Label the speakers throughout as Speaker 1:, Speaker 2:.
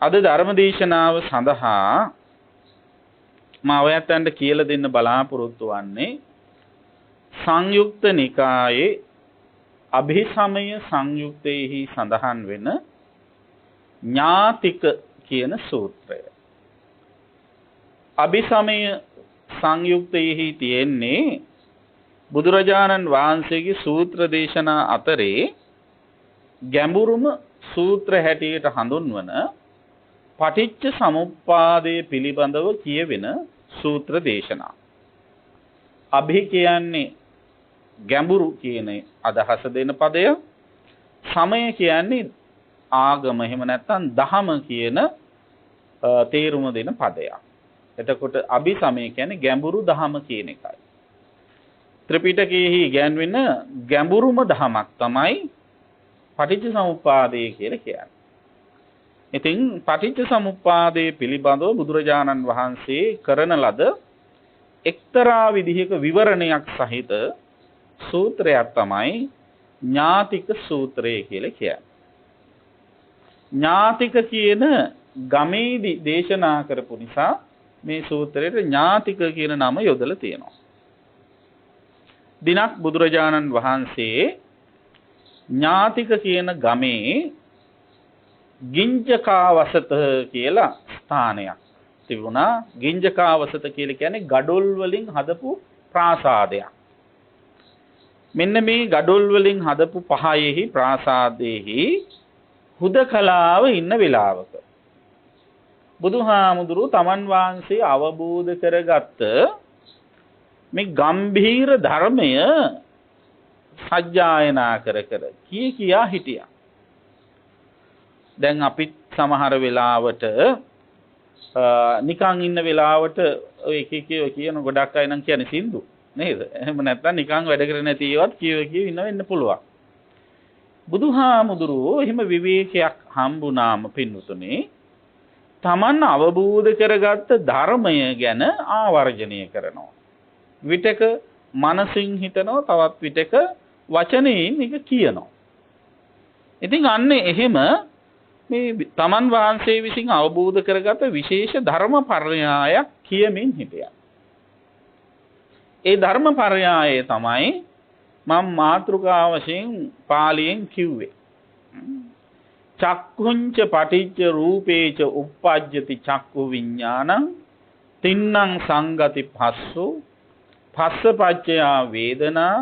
Speaker 1: අද ධර්මදේශනාව සඳහා මා ඔයයන්ට කියලා දෙන්න බලාපොරොත්තු වන්නේ සංයුක්ත නිකායේ අභිසමය සංයුත්තේහි සඳහන් වෙන ඥාතික කියන සූත්‍රය. අභිසමය සංයුත්තේහි තියෙන්නේ බුදුරජාණන් වහන්සේගේ සූත්‍ර දේශනා අතරේ ගැඹුරුම සූත්‍ර හැටියට හඳුන්වන පටිච්ච සමුප්පාදය පිළිබඳව කියවෙන සූත්‍ර දේශනා. අභි කියන්නේ ගැඹුරු කියන අදහස දෙන පදය. සමය කියන්නේ ආගම එහෙම නැත්නම් දහම කියන තේරුම දෙන පදයක්. එතකොට අභිසමය කියන්නේ ගැඹුරු දහම කියන එකයි. ත්‍රිපිටකයේහි ඉගැන්වෙන ගැඹුරුම දහමක් තමයි පටිච්ච සමුප්පාදය කියලා කියන්නේ. ඉතින් පටිච්ච සමුප්පාදයේ පිළිබඳව බුදුරජාණන් වහන්සේ කරන ලද එක්තරා විදිහක විවරණයක් සහිත සූත්‍රයක් තමයි ඥාතික සූත්‍රය කියලා කියන්නේ. ඥාතික කියන ගමේදී දේශනා කරපු නිසා මේ සූත්‍රයට ඥාතික කියන නම යොදලා තියෙනවා. දිනක් බුදුරජාණන් වහන්සේ ඥාතික කියන ගමේ ගිංජකාවසත කියලා ස්ථානයක් තිබුණා. ගිංජකාවසත කියලා කියන්නේ ගඩොල් වලින් හදපු ප්‍රාසාදයක්. මෙන්න මේ ගඩොල් වලින් හදපු පහයෙහි ප්‍රාසාදයේහි හුදකලාව ඉන්න වෙලාවක බුදුහාමුදුරුවෝ තමන් වහන්සේ අවබෝධ කරගත්ත මේ ගම්භීර ධර්මය සජ්ජායනා කර කියා හිටියා. දැන් අපි සමහර වෙලාවට නිකන් ඉන්න වෙලාවට ඔය කියන ගොඩක් අය නම් කියන්නේ සින්දු නේද? එහෙම නැත්නම් නිකන් වැඩ කර නැති ඒවත් කියව ඉන්න වෙන්න පුළුවන්. බුදුහාමුදුරුවෝ එහෙම විවේකයක් හම්බුනාම පින්නතුනේ තමන් අවබෝධ කරගත්ත ධර්මය ගැන ආවර්ජනය කරනවා. විතක මනසින් හිතනවා, තවත් විතක වචනයෙන් එක කියනවා. ඉතින් අන්නේ එහෙම මේ තමන් වහන්සේ විසින් අවබෝධ කරගත විශේෂ ධර්ම පරයයක් කියමින් හිටියා. ඒ ධර්ම පරයය තමයි මම මාතෘකාව වශයෙන් පාලියෙන් කිව්වේ. චක්ඛුංච පටිච්ච රූපේච uppajjati චක්ඛු විඥානං තින්නං සංගති පස්සෝ පස්සපච්චයා වේදනා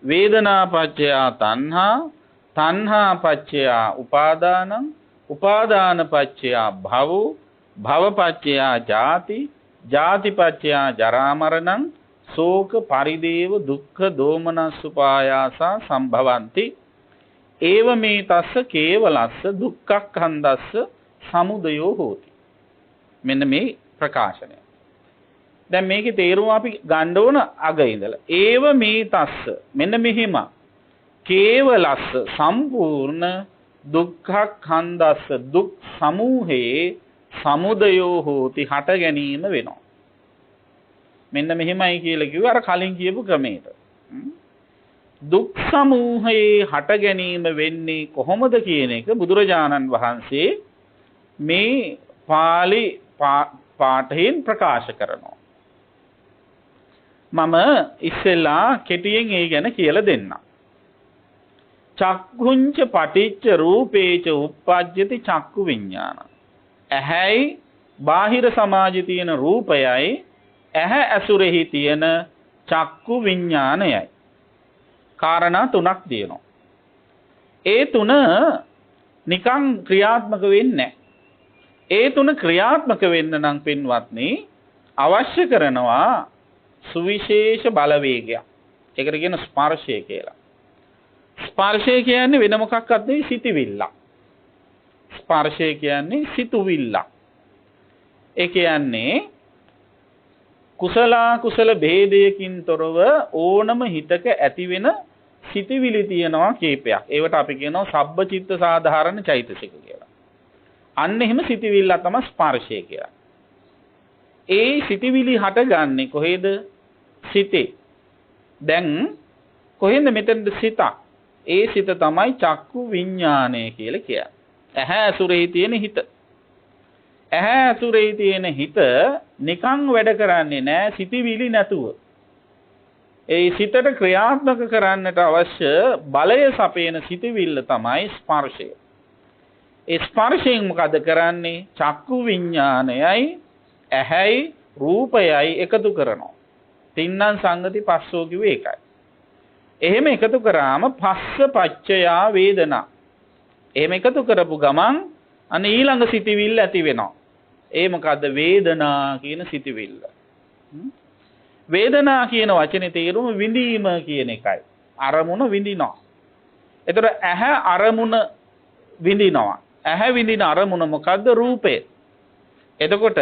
Speaker 1: වේදනාපච්චයා තණ්හා තණ්හාපච්චයා උපාදානං උපාදානපච්චයා භවෝ භවපච්චයා ජාති ජාතිපච්චයා ජරා මරණං ශෝක පරිදේව දුක්ඛ දෝමනස්සුපායාසා සම්භවಂತಿ ඒව මේ තස්ස කේවලස්ස දුක්ඛක්ඛන්දස්ස සමුදයෝ හෝති. මෙන්න මේ ප්‍රකාශනය. දැන් මේකේ තේරුම අපි ගන්න ඕන අග ඉඳලා. ඒව මේ තස්ස මෙන්න මෙහිම කේවලස්ස සම්පූර්ණ දුක්ඛක්ඛන්දස්ස දුක් සමූහයේ සමුදයෝ හෝති හට ගැනීම වෙනවා. මෙන්න මෙහිමයි කියලා කිව්ව අර කලින් කියපු ක්‍රමයට. දුක් සමූහයේ හට ගැනීම වෙන්නේ කොහොමද කියන එක බුදුරජාණන් වහන්සේ මේ පාළි පාඨයෙන් ප්‍රකාශ කරනවා. මම ඉස්සෙල්ලා කෙටියෙන් ඒ ගැන කියලා දෙන්නම්. චක්ඛුංච පටිච්ච රූපේච uppajjati චක්කු විඥාන. ඇහැයි බාහිර සමාජයේ තියෙන රූපයයි ඇහැ ඇසුරෙහි තියෙන චක්කු විඥානයයි. කාරණා තුනක් තියෙනවා. ඒ තුන නිකන් ක්‍රියාත්මක වෙන්නේ නැහැ. ඒ තුන ක්‍රියාත්මක වෙන්න නම් පින්වත්නි අවශ්‍ය කරනවා සුවිශේෂ බලවේගයක්. ඒකට කියන ස්පර්ශය කියලා. ස්පර්ශය කියන්නේ වෙන මොකක්වත් නෙවෙයි සිතවිල්ල. ස්පර්ශය කියන්නේ සිතුවිල්ල. ඒ කියන්නේ කුසල කුසල භේදයකින් තොරව ඕනම හිතක ඇතිවෙන සිතවිලි තියෙනවා කීපයක්. ඒවට අපි කියනවා සබ්බචිත්ත සාධාරණ චෛතසික කියලා. අන්න එහෙම සිතවිල්ල තමයි ස්පර්ශය කියලා. ඒ සිතවිලි හටගන්නේ කොහෙද? සිතේ. දැන් කොහෙන්ද මෙතනද සිත? ඒ සිත තමයි චක්කු විඥානය කියලා කියන්නේ. ඇහැ ඇසුරේ තියෙන හිත. ඇහැ ඇතුලේ තියෙන හිත නිකන් වැඩ කරන්නේ නැහැ සිතිවිලි නැතුව. ඒ සිතට ක්‍රියාත්මක කරන්නට අවශ්‍ය බලය සපයන සිතිවිල්ල තමයි ස්පර්ශය. ඒ ස්පර්ශයෙන් මොකද කරන්නේ? චක්කු විඥානයයි ඇහැයි රූපයයි එකතු කරනවා. තින්නම් සංගති පස්සෝ කිව්වේ ඒකයි. එහෙම එකතු කරාම පස්ස පච්චයා වේදනා. එහෙම එකතු කරපු ගමන් අන්න ඊළඟ සිතිවිල්ල ඇති වෙනවා. ඒ මොකද්ද? වේදනා කියන සිතිවිල්ල. වේදනා කියන වචනේ තේරුම විඳීම කියන එකයි. අරමුණ විඳිනවා. ඒතර ඇහැ අරමුණ විඳිනවා. ඇහැ විඳින අරමුණ මොකද්ද? රූපය. එතකොට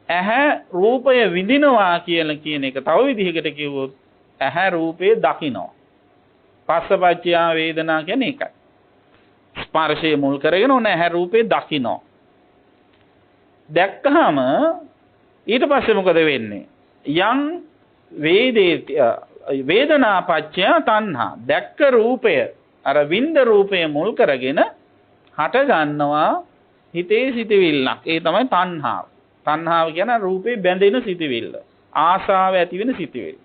Speaker 1: ඇහැ රූපය විඳිනවා කියන එක තව විදිහකට කිව්වොත් ඇහැ රූපේ දකිනවා. පස්සපච්චය වේදනා කියන්නේ ඒකයි. ස්පර්ශය මුල් කරගෙන ඕන ඇහැ රූපේ දකිනවා. දැක්කහම ඊට පස්සේ මොකද වෙන්නේ? යම් වේදනා පච්චය තණ්හා. දැක්ක රූපය අර විඳ රූපය මුල් කරගෙන හට ගන්නවා හිතේ සිටිවිල්ලක්. ඒ තමයි තණ්හාව. තණ්හාව කියන රූපේ බැඳෙන සිටිවිල්ල. ආසාව ඇති වෙන සිටිවිල්ල.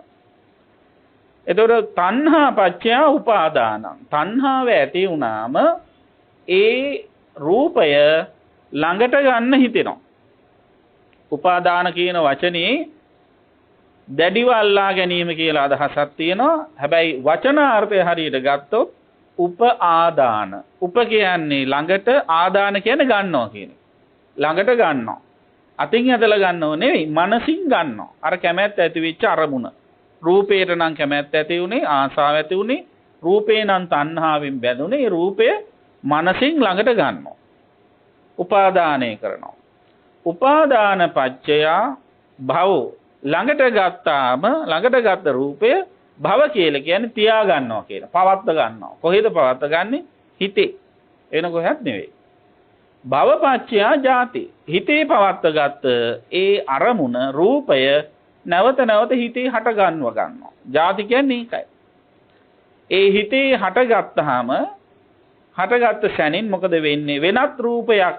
Speaker 1: එතකොට තණ්හා පච්චය උපාදානං. තණ්හාව ඇති වුණාම ඒ රූපය ළඟට ගන්න හිතෙනවා. උපාදාන කියන වචනේ දැඩිව අල්ලා ගැනීම කියලා අදහසක් තියෙනවා. හැබැයි වචනාර්ථය හරියට ගත්තොත් උපාදාන. උප කියන්නේ ළඟට, ආදාන කියන්නේ ගන්නවා කියන එක. ළඟට ගන්නවා. අතින් ඇදලා ගන්නව නෙවෙයි, මනසින් ගන්නවා. අර කැමැත්ත ඇති වෙච්ච අරමුණ. රූපේට නම් කැමැත්ත ඇති උනේ, ආසාව ඇති උනේ, රූපේ නම් තණ්හාවෙන් බැඳුනේ. ඒ රූපය මනසින් ළඟට ගන්නවා. උපාදානය කරනවා. උපාදාන පච්චය භව. ළඟට ගත්තාම ළඟට ගත්ත රූපය භව කියලා කියන්නේ තියා ගන්නවා කියන. පවත්ත ගන්නවා. කොහෙද පවත්ත ගන්නෙ? හිතේ. එන කොහෙවත් නෙවෙයි. භව පච්චය ජාති. හිතේ පවත්ත ගත්ත ඒ අරමුණ රූපය නැවත නැවත හිතේ හට ගන්නවා. ජාති කියන්නේ ඒකයි. ඒ හිතේ හට ගත්තාම හටගත්ත ශනින් මොකද වෙන්නේ? වෙනත් රූපයක්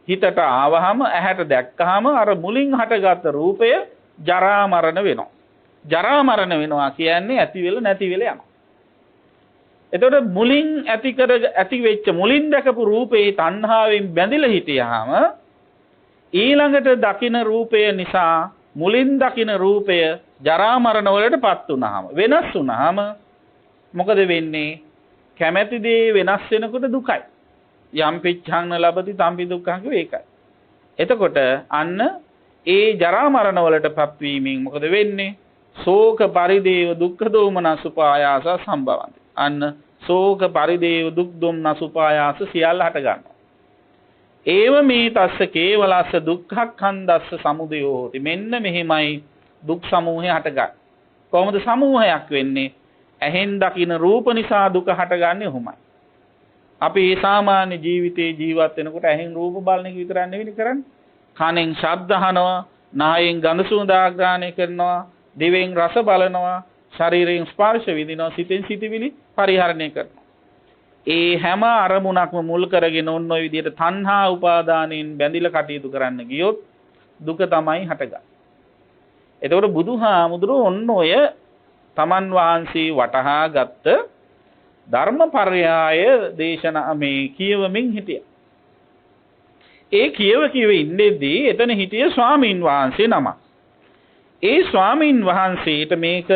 Speaker 1: හිතට ආවහම, ඇහැට දැක්කහම අර මුලින් හටගත්ත රූපය ජරා මරණ වෙනවා. ජරා මරණ වෙනවා කියන්නේ ඇති වෙල නැති වෙල යනවා. එතකොට මුලින් ඇති වෙච්ච මුලින් දැකපු රූපේ තණ්හාවෙන් බැඳිලා හිටියාම ඊළඟට දකින රූපය නිසා මුලින් දකින රූපය ජරා මරණ වලටපත් වුනහම, වෙනස් වුනහම මොකද වෙන්නේ? කැමැති දේ වෙනස් වෙනකොට දුකයි. යම් පිච්ඡං ලබති තම්පි දුක්ඛං කිව්වේ ඒකයි. එතකොට අන්න ඒ ජරා මරණ වලටපත් වීමෙන් මොකද වෙන්නේ? ශෝක පරිදේව දුක්ඛ දෝමනස් උපායාස සම්භවಂತಿ. අන්න ශෝක පරිදේව දුක් දෝමනස් උපායාස සියල්ල හට ගන්නවා. ඒව මේ තස්ස කේවලස්ස දුක්ඛක්ඛන්දස්ස සමුදයෝ හෝති. මෙන්න මෙහිමයි දුක් සමූහය හටගන්නේ. කොහොමද සමූහයක් වෙන්නේ? ඇහෙන් දකින රූප නිසා දුක හටගන්නේ ඔහොමයි. අපි මේ සාමාන්‍ය ජීවිතේ ජීවත් වෙනකොට ඇහෙන් රූප බලන එක විතරක් නෙවෙයි කරන්නේ. කනෙන් ශබ්ද අහනවා, නායෙන් ගඳ සුවඳ ආග්‍රහණය කරනවා, දිවෙන් රස බලනවා, ශරීරයෙන් ස්පර්ශ විඳිනවා, සිතෙන් සිතිවිලි පරිහරණය කරනවා. ඒ හැම අරමුණක්ම මුල් කරගෙන ඔන්න ඔය විදිහට තණ්හා උපාදානෙන් බැඳිලා කටයුතු කරන්න ගියොත් දුක තමයි හටගන්නේ. එතකොට බුදුහාමුදුරුවෝ ඔන්න ඔය තමන් වහන්සේ වටහා ගත්ත ධර්මපර්යාය දේශනා මේ කියවමින් හිටියා. ඒ කියව ඉන්නේදී එතන හිටිය ස්වාමීන් වහන්සේ නම. ඒ ස්වාමීන් වහන්සේට මේක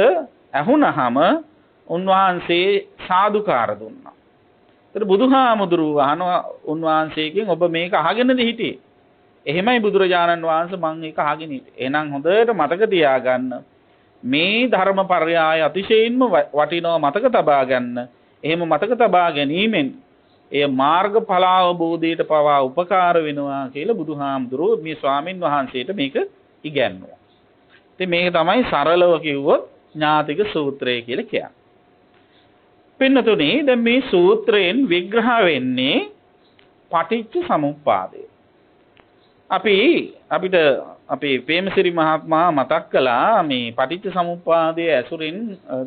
Speaker 1: ඇහුණහම උන්වහන්සේ සාදුකාර දුන්නා. ඒතර බුදුහාමුදුරුවෝ අහනවා උන්වහන්සේගෙන් ඔබ මේක අහගෙනද හිටියේ? එහෙමයි බුදුරජාණන් වහන්සේ මම ඒක අහගෙන හිටියේ. එහෙනම් හොඳට මතක තියාගන්න. මේ ධර්මපර්යාය අතිශයින්ම වටිනවා මතක තබා ගන්න. එහෙම මතක තබා ගැනීමෙන් එය මාර්ගඵල අවබෝධයට පවා උපකාර වෙනවා කියලා බුදුහාමුදුරුවෝ මේ ස්වාමින් වහන්සේට මේක ඉගැන්වුවා. ඉතින් මේක තමයි සරලව කිව්වොත් ඥාතික සූත්‍රය කියලා කියන්නේ. පින්නතුනේ දැන් මේ සූත්‍රයෙන් විග්‍රහ වෙන්නේ පටිච්ච සමුප්පාදය. අපිට අපේ ප්‍රේමසිරි මහත්මයා මතක් කළා මේ පටිච්ච සමුප්පාදයේ ඇසුරින්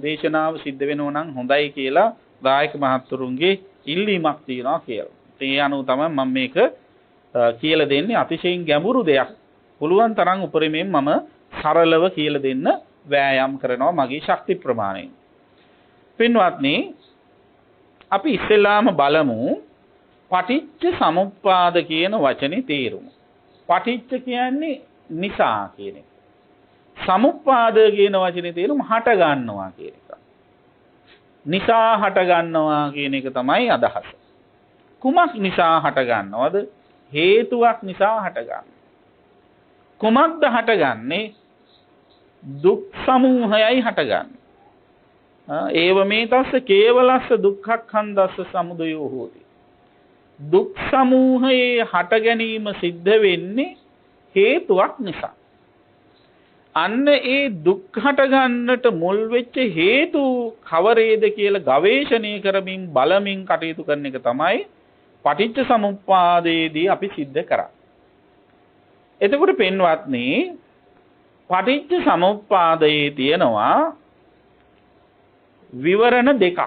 Speaker 1: දේශනාව සිද්ධ වෙනවා නම් හොඳයි කියලා දායක මහත්තුරුන්ගේ ඉල්ලීමක් තියෙනවා කියලා. ඒ අනුව තමයි මම මේක කියලා දෙන්නේ අතිශයින් ගැඹුරු දෙයක්. පුළුවන් තරම් උපරිමයෙන් මම සරලව කියලා දෙන්න වෑයම් කරනවා මගේ ශක්ති ප්‍රමාණයෙන්. පින්වත්නි, අපි ඉස්සෙල්ලාම බලමු පටිච්ච සමුප්පාද කියන වචනේ තේරුම. පටිච්ච කියන්නේ නිසා කියන එක. සමුප්පාද කියන වචනේ තේරුම හට ගන්නවා කියන එක. නිසා හට ගන්නවා කියන එක තමයි අදහස. කුමක් නිසා හට ගන්නවද? හේතුවක් නිසා හට ගන්නවා. කුමක්ද හටගන්නේ? දුක් සමූහයයි හටගන්නේ. ඒව මේ තස්ස කේවලස්ස දුක්ඛක්ඛන්දස්ස සමුදයෝ හෝති. දුක් සමූහයේ හට ගැනීම සිද්ධ වෙන්නේ හේතුවක් නිසා. අන්න ඒ දුක් හට ගන්නට මුල් වෙච්ච හේතු කවරේද කියලා ගවේෂණය කරමින් බලමින් කටයුතු කරන එක තමයි පටිච්ච සමුප්පාදයේදී අපි සිද්ධ කරන්නේ. එතකොට පින්වත්නි, පටිච්ච සමුප්පාදයේ තියෙනවා විවරණ දෙකක්.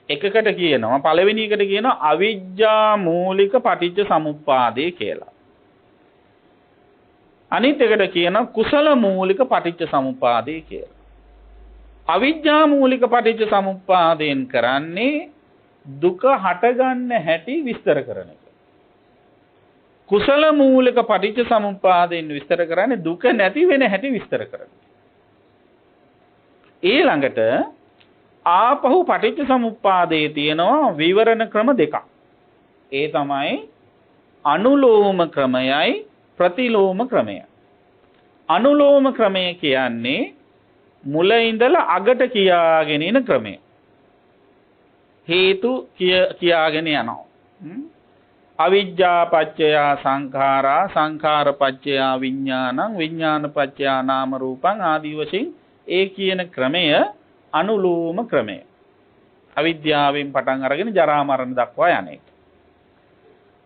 Speaker 1: එකකට කියනවා, පළවෙනි එකට කියනවා අවිජ්ජා මූලික පටිච්ච සමුප්පාදය කියලා. අනිත් එකට කියනවා කුසල මූලික පටිච්ච සමුප්පාදය කියලා. අවිජ්ජා මූලික පටිච්ච සමුප්පාදයෙන් කරන්නේ දුක හටගන්න හැටි විස්තර කරන එක. කුසල මූලික පටිච්ච සමුප්පාදයෙන් විස්තර කරන්නේ දුක නැති වෙන හැටි විස්තර කරන එක. ඊළඟට ආපහු පටිච්ච සමුප්පාදයේ තියෙනවා විවරණ ක්‍රම දෙකක්. ඒ තමයි අනුලෝම ක්‍රමයයි ප්‍රතිලෝම ක්‍රමය. අනුලෝම ක්‍රමය කියන්නේ මුල ඉඳලා අගට කියාගෙන යන ක්‍රමය. හේතු කියාගෙන යනවා. අවිජ්ජා පත්‍ය සංඛාරා, සංඛාර පත්‍ය විඥානං, විඥාන පත්‍ය නාම රූපං ආදී වශයෙන් ඒ කියන ක්‍රමය අනුලෝම ක්‍රමය. අවිද්‍යාවෙන් පටන් අරගෙන ජරා මරණ දක්වා යන එක.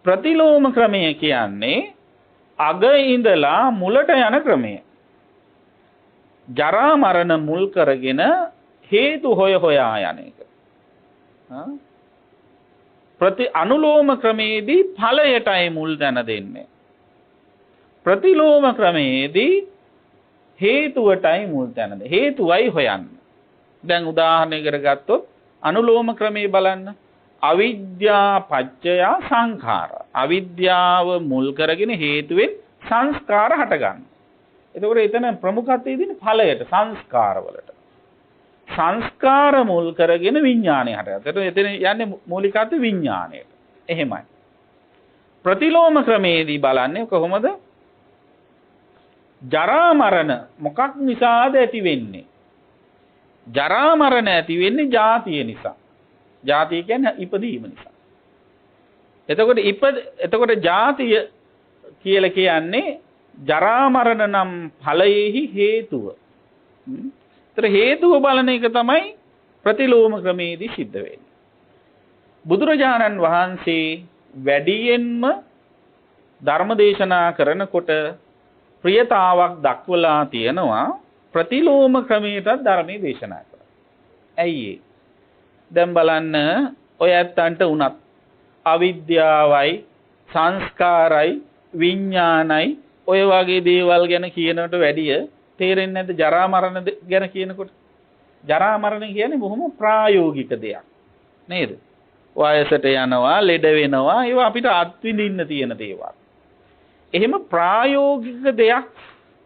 Speaker 1: ප්‍රතිලෝම ක්‍රමය කියන්නේ අග ඉඳලා මුලට යන ක්‍රමය. ජරා මරණ මුල් කරගෙන හේතු හොයා යන එක. අනුලෝම ක්‍රමයේදී ඵලයටයි මුල් තැන දෙන්නේ. ප්‍රතිලෝම ක්‍රමයේදී හේතුවටයි මුල් තැන දෙන්නේ. හේතුවයි හොයන්නේ. දැන් උදාහරණයකට ගත්තොත් අනුලෝම ක්‍රමයේ බලන්න. අවිද්‍යා පත්‍ය සංඛාර. අවිද්‍යාව මුල් කරගෙන හේතුවෙන් සංස්කාර හට ගන්නවා. එතකොට එතන ප්‍රමුඛත්වය දෙන්නේ ඵලයට, සංස්කාරවලට. සංස්කාර මුල් කරගෙන විඥානය හටගන්නවා. එතන යන්නේ මූලිකත්ව විඥාණයට. එහෙමයි. ප්‍රතිලෝම ක්‍රමයේදී බලන්නේ කොහොමද? ජරා මරණ මොකක් නිසාද ඇති වෙන්නේ? ජරා මරණ ඇති වෙන්නේ ජාතිය නිසා. ජාතිය කියන්නේ ඉපදීම නිසා. එතකොට ජාතිය කියලා කියන්නේ ජරා මරණ නම් ඵලයේහි හේතුව. ඒතර හේතුව බලන එක තමයි ප්‍රතිලෝම ක්‍රමයේදී සිද්ධ වෙන්නේ. බුදුරජාණන් වහන්සේ වැඩියෙන්ම ධර්ම දේශනා කරනකොට ප්‍රියතාවක් දක්වලා තියෙනවා ප්‍රතිලෝම ක්‍රමයටත් ධර්මයේ දේශනා කරා. ඇයි ඒ? දැන් බලන්න ඔය ඇත්තන්ට උනත් අවිද්‍යාවයි සංස්කාරයි විඥානයි ඔය වගේ දේවල් ගැන කියනකට වැඩිය තේරෙන්නේ නැද්ද ජරා මරණ ගැන කියනකොට? ජරා මරණ කියන්නේ බොහොම ප්‍රායෝගික දෙයක් නේද? වයසට යනවා, ලෙඩ වෙනවා, ඒවා අපිට අත්විඳින්න තියෙන දේවල්. එහෙම ප්‍රායෝගික දෙයක්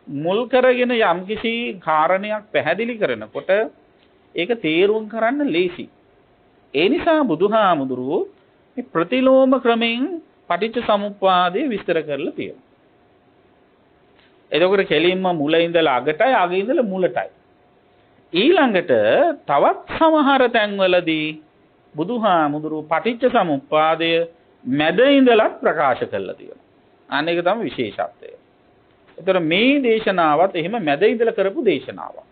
Speaker 1: මුල් කරගෙන යම්කිසි කාරණයක් පැහැදිලි කරනකොට ඒක තේරුම් කරන්න ලේසි. ඒ නිසා බුදුහාමුදුරුවෝ මේ ප්‍රතිලෝම ක්‍රමෙන් පටිච්ච සමුප්පාදය විස්තර කරලා තියෙනවා. එතකොට කෙලින්ම මුල ඉඳලා අගටයි, අග ඉඳලා මුලටයි. ඊළඟට තවත් සමහර තැන්වලදී බුදුහාමුදුරුවෝ පටිච්ච සමුප්පාදය මැද ඉඳලා ප්‍රකාශ කරලා තියෙනවා. අනේක තමයි විශේෂත්වය. ඒතර මේ දේශනාවත් එහෙම මැද ඉඳලා කරපු දේශනාවක්.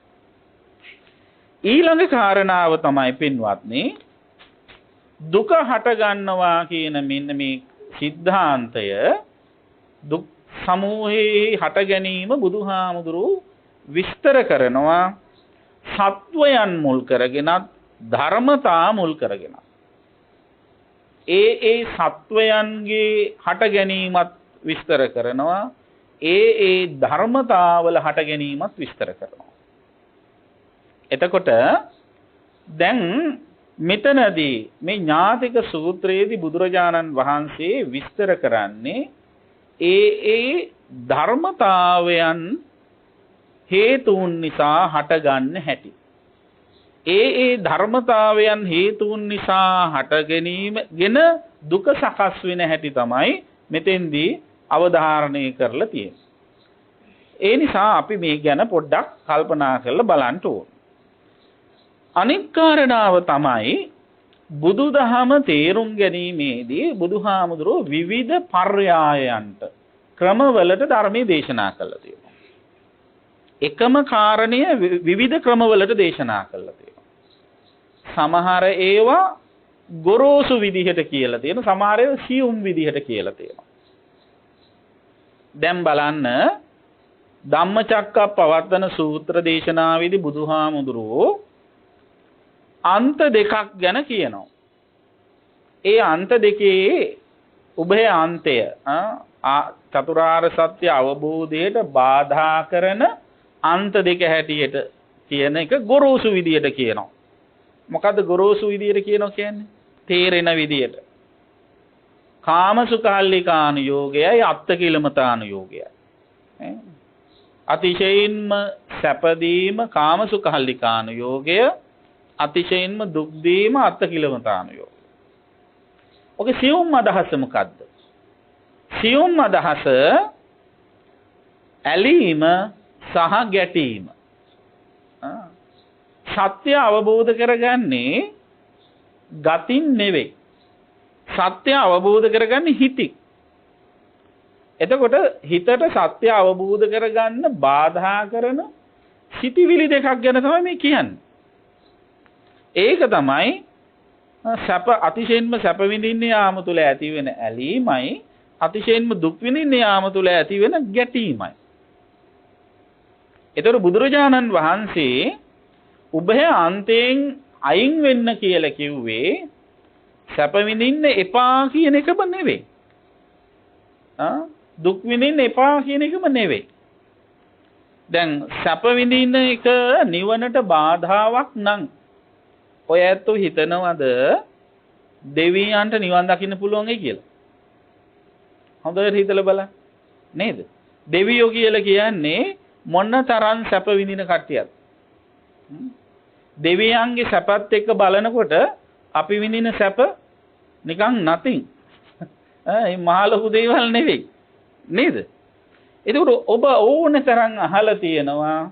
Speaker 1: ඊළඟ කාරණාව තමයි පින්වත්නි දුක හට ගන්නවා කියන මෙන්න මේ સિદ્ધාන්තය දුක් සමූහයේ හට ගැනීම බුදුහාමුදුරුවෝ විස්තර කරනවා සත්වයන් මුල් කරගෙනත් ධර්මතා මුල් කරගෙනත්. ඒ සත්වයන්ගේ හට ගැනීමත් විස්තර කරනවා. ඒ ධර්මතාවල හට ගැනීමත් විස්තර කරනවා. එතකොට දැන් මෙතනදී මේ ඥාතික සූත්‍රයේදී බුදුරජාණන් වහන්සේ විස්තර කරන්නේ ඒ ධර්මතාවයන් හේතුන් නිසා හටගන්න හැටි. ඒ ධර්මතාවයන් හේතුන් නිසා හට ගැනීමගෙන දුක සකස් වෙන හැටි තමයි මෙතෙන්දී අවධාරණය කරලා තියෙන්නේ. ඒ නිසා අපි මේ ගැන පොඩ්ඩක් කල්පනා කරලා බලන්න ඕන. අනික් කාරණාව තමයි බුදුදහම තේරුම් ගැනීමේදී බුදුහාමුදුරුවෝ විවිධ පර්යායයන්ට ක්‍රමවලට ධර්මයේ දේශනා කළා තියෙනවා. එකම කාරණය විවිධ ක්‍රමවලට දේශනා කළා තියෙනවා. සමහර ඒවා ගොරෝසු විදිහට කියලා තියෙනවා, සමහර ඒවා සියුම් විදිහට කියලා තියෙනවා. දැන් බලන්න ධම්මචක්කප්පවත්තන සූත්‍ර දේශනාවේදී බුදුහාමුදුරුවෝ අන්ත දෙකක් ගැන කියනවා. ඒ අන්ත දෙකේ උභය අන්තය චතුරාර්ය සත්‍ය අවබෝධයට බාධා කරන අන්ත දෙක හැටියට කියන එක ගොරෝසු විදියට කියනවා. මොකද්ද ගොරෝසු විදියට කියනවා කියන්නේ? තේරෙන විදියට. කාමසුඛල්ලිකානුയോഗයයි අත්තකිලමතානුയോഗයයි. අතිශයින්ම සැපදීම කාමසුඛල්ලිකානුയോഗය, අතිශයින්ම දුක් දීම අත්තකිලමතානුയോഗය. ඔගේ සියුම් අදහස මොකද්ද? සියුම් අදහස ඇලීම සහ ගැටීම. සත්‍ය අවබෝධ කරගන්නේ ගතින් නෙවෙයි. සත්‍ය අවබෝධ කරගන්නේ හිතින්. එතකොට හිතට සත්‍ය අවබෝධ කරගන්න බාධා කරන සිටිවිලි දෙකක් ගැන තමයි මේ කියන්නේ. ඒක තමයි සැප අතිශයින්ම සැප විඳින්න යාම තුළ ඇති වෙන ඇලීමයි, අතිශයින්ම දුක් විඳින්න යාම තුළ ඇති වෙන ගැටීමයි. ඒතර බුදුරජාණන් වහන්සේ උභය අන්තයෙන් අයින් වෙන්න කියලා කිව්වේ සැප විඳින්න එපා කියන එකම නෙවෙයි. දුක් විඳින්න එපා කියන එකම නෙවෙයි. දැන් සැප විඳින්න එක නිවනට බාධාවක් නම් ඔය ඇත්තෝ හිතනවද දෙවියන්ට නිවන් දකින්න පුළුවන් ඒ කියලා? හොඳට හිතලා බලන්න. නේද? දෙවියෝ කියලා කියන්නේ මොන තරම් සැප විඳින කට්ටියක්ද? දෙවියන්ගේ සැපත් එක්ක බලනකොට අපි විඳින සැප නිකන් nothing. මේ මහ ලොකු දේවල් නෙවෙයි. නේද? ඒකට ඔබ ඕනේ තරම් අහලා තියෙනවා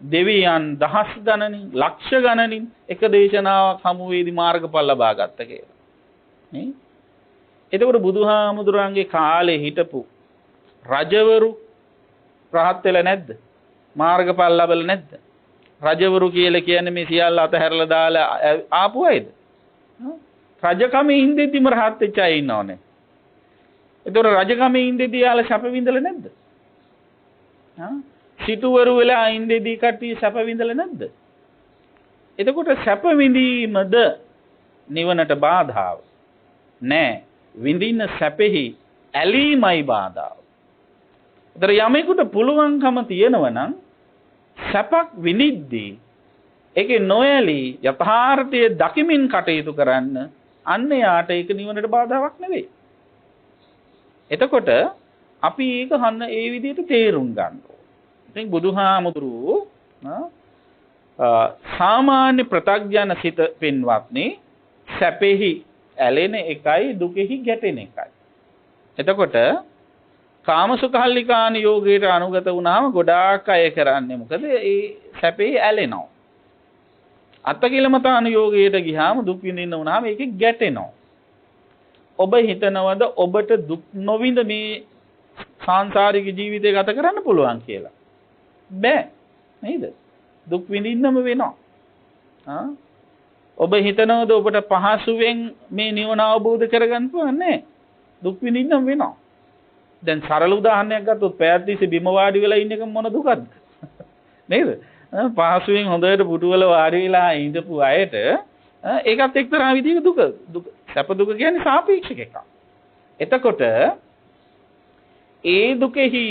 Speaker 1: දෙවියන් දහස් ගණනින්, ලක්ෂ ගණනින් එක දේශනාවක් හමුවේදී මාර්ගඵල ලබා ගත්ත කියලා. නේ? එතකොට බුදුහාමුදුරන්ගේ කාලේ හිටපු රජවරු රහත් වෙලා නැද්ද? මාර්ගඵල ලැබලා නැද්ද? රජවරු කියලා කියන්නේ මේ සියල්ල අතහැරලා දාලා ආපු අයද? රජකමේ ඉඳෙද්දිම රහත් වෙච්ච අය ඉන්නවනේ. එතකොට රජකමේ ඉඳෙද්දී යාළ සැප විඳලා නැද්ද? සිටුවරු වෙලා ඉඳෙද්දී කට්ටිය සැප විඳලා නැද්ද? එතකොට සැප විඳීමද නිවනට බාධාව නෑ. විඳින්න සැපෙහි ඇලීමයි බාධාව. ඒතර යමෙකුට පුළුවන්කම තියෙනවා නම් සැපක් විඳිද්දී ඒකේ නොයලී යථාර්ථයේ දකිමින් කටයුතු කරන්න, අන්න යාට ඒක නිවනට බාධාවක් නෙවෙයි. එතකොට අපි ඒක හන්න ඒ විදිහට තේරුම් ගන්න ඕනේ. ඉතින් බුදුහාමුදුරුවෝ සාමාන්‍ය ප්‍රත්‍යඥ සිත පින්වත්නි සැපෙහි ඇලෙන එකයි දුකෙහි ගැටෙන එකයි. එතකොට කාමසුඛල්ලිකාන යෝගයට අනුගත වුණාම ගොඩාක් අය කරන්නේ මොකද? ඒ සැපේ ඇලෙනවා. අත්තකිලමතාන යෝගයට ගියාම දුක් විඳින්න වුණාම ඒකේ ගැටෙනවා. ඔබ හිතනවද ඔබට දුක් නොවිඳ මේ සාංශාරික ජීවිතය ගත කරන්න පුළුවන් කියලා? බෑ නේද? දුක් විඳින්නම වෙනවා. ඔබ හිතනවද ඔබට පහසුවෙන් මේ නිවන අවබෝධ කරගන්න පුළුවන්? නෑ. දුක් විඳින්නම වෙනවා. දැන් සරල උදාහරණයක් ගත්තොත් පැයක් තිස්සේ බිම වාඩි වෙලා ඉන්න එක මොන දුකක්ද? නේද? පහසුවෙන් හොඳට පුටුවල වාඩි වෙලා ඉඳපු අයට ඒකත් එක්තරා විදිහක දුක. සැප දුක කියන්නේ සාපේක්ෂක එකක්. එතකොට ඒ දුකෙහි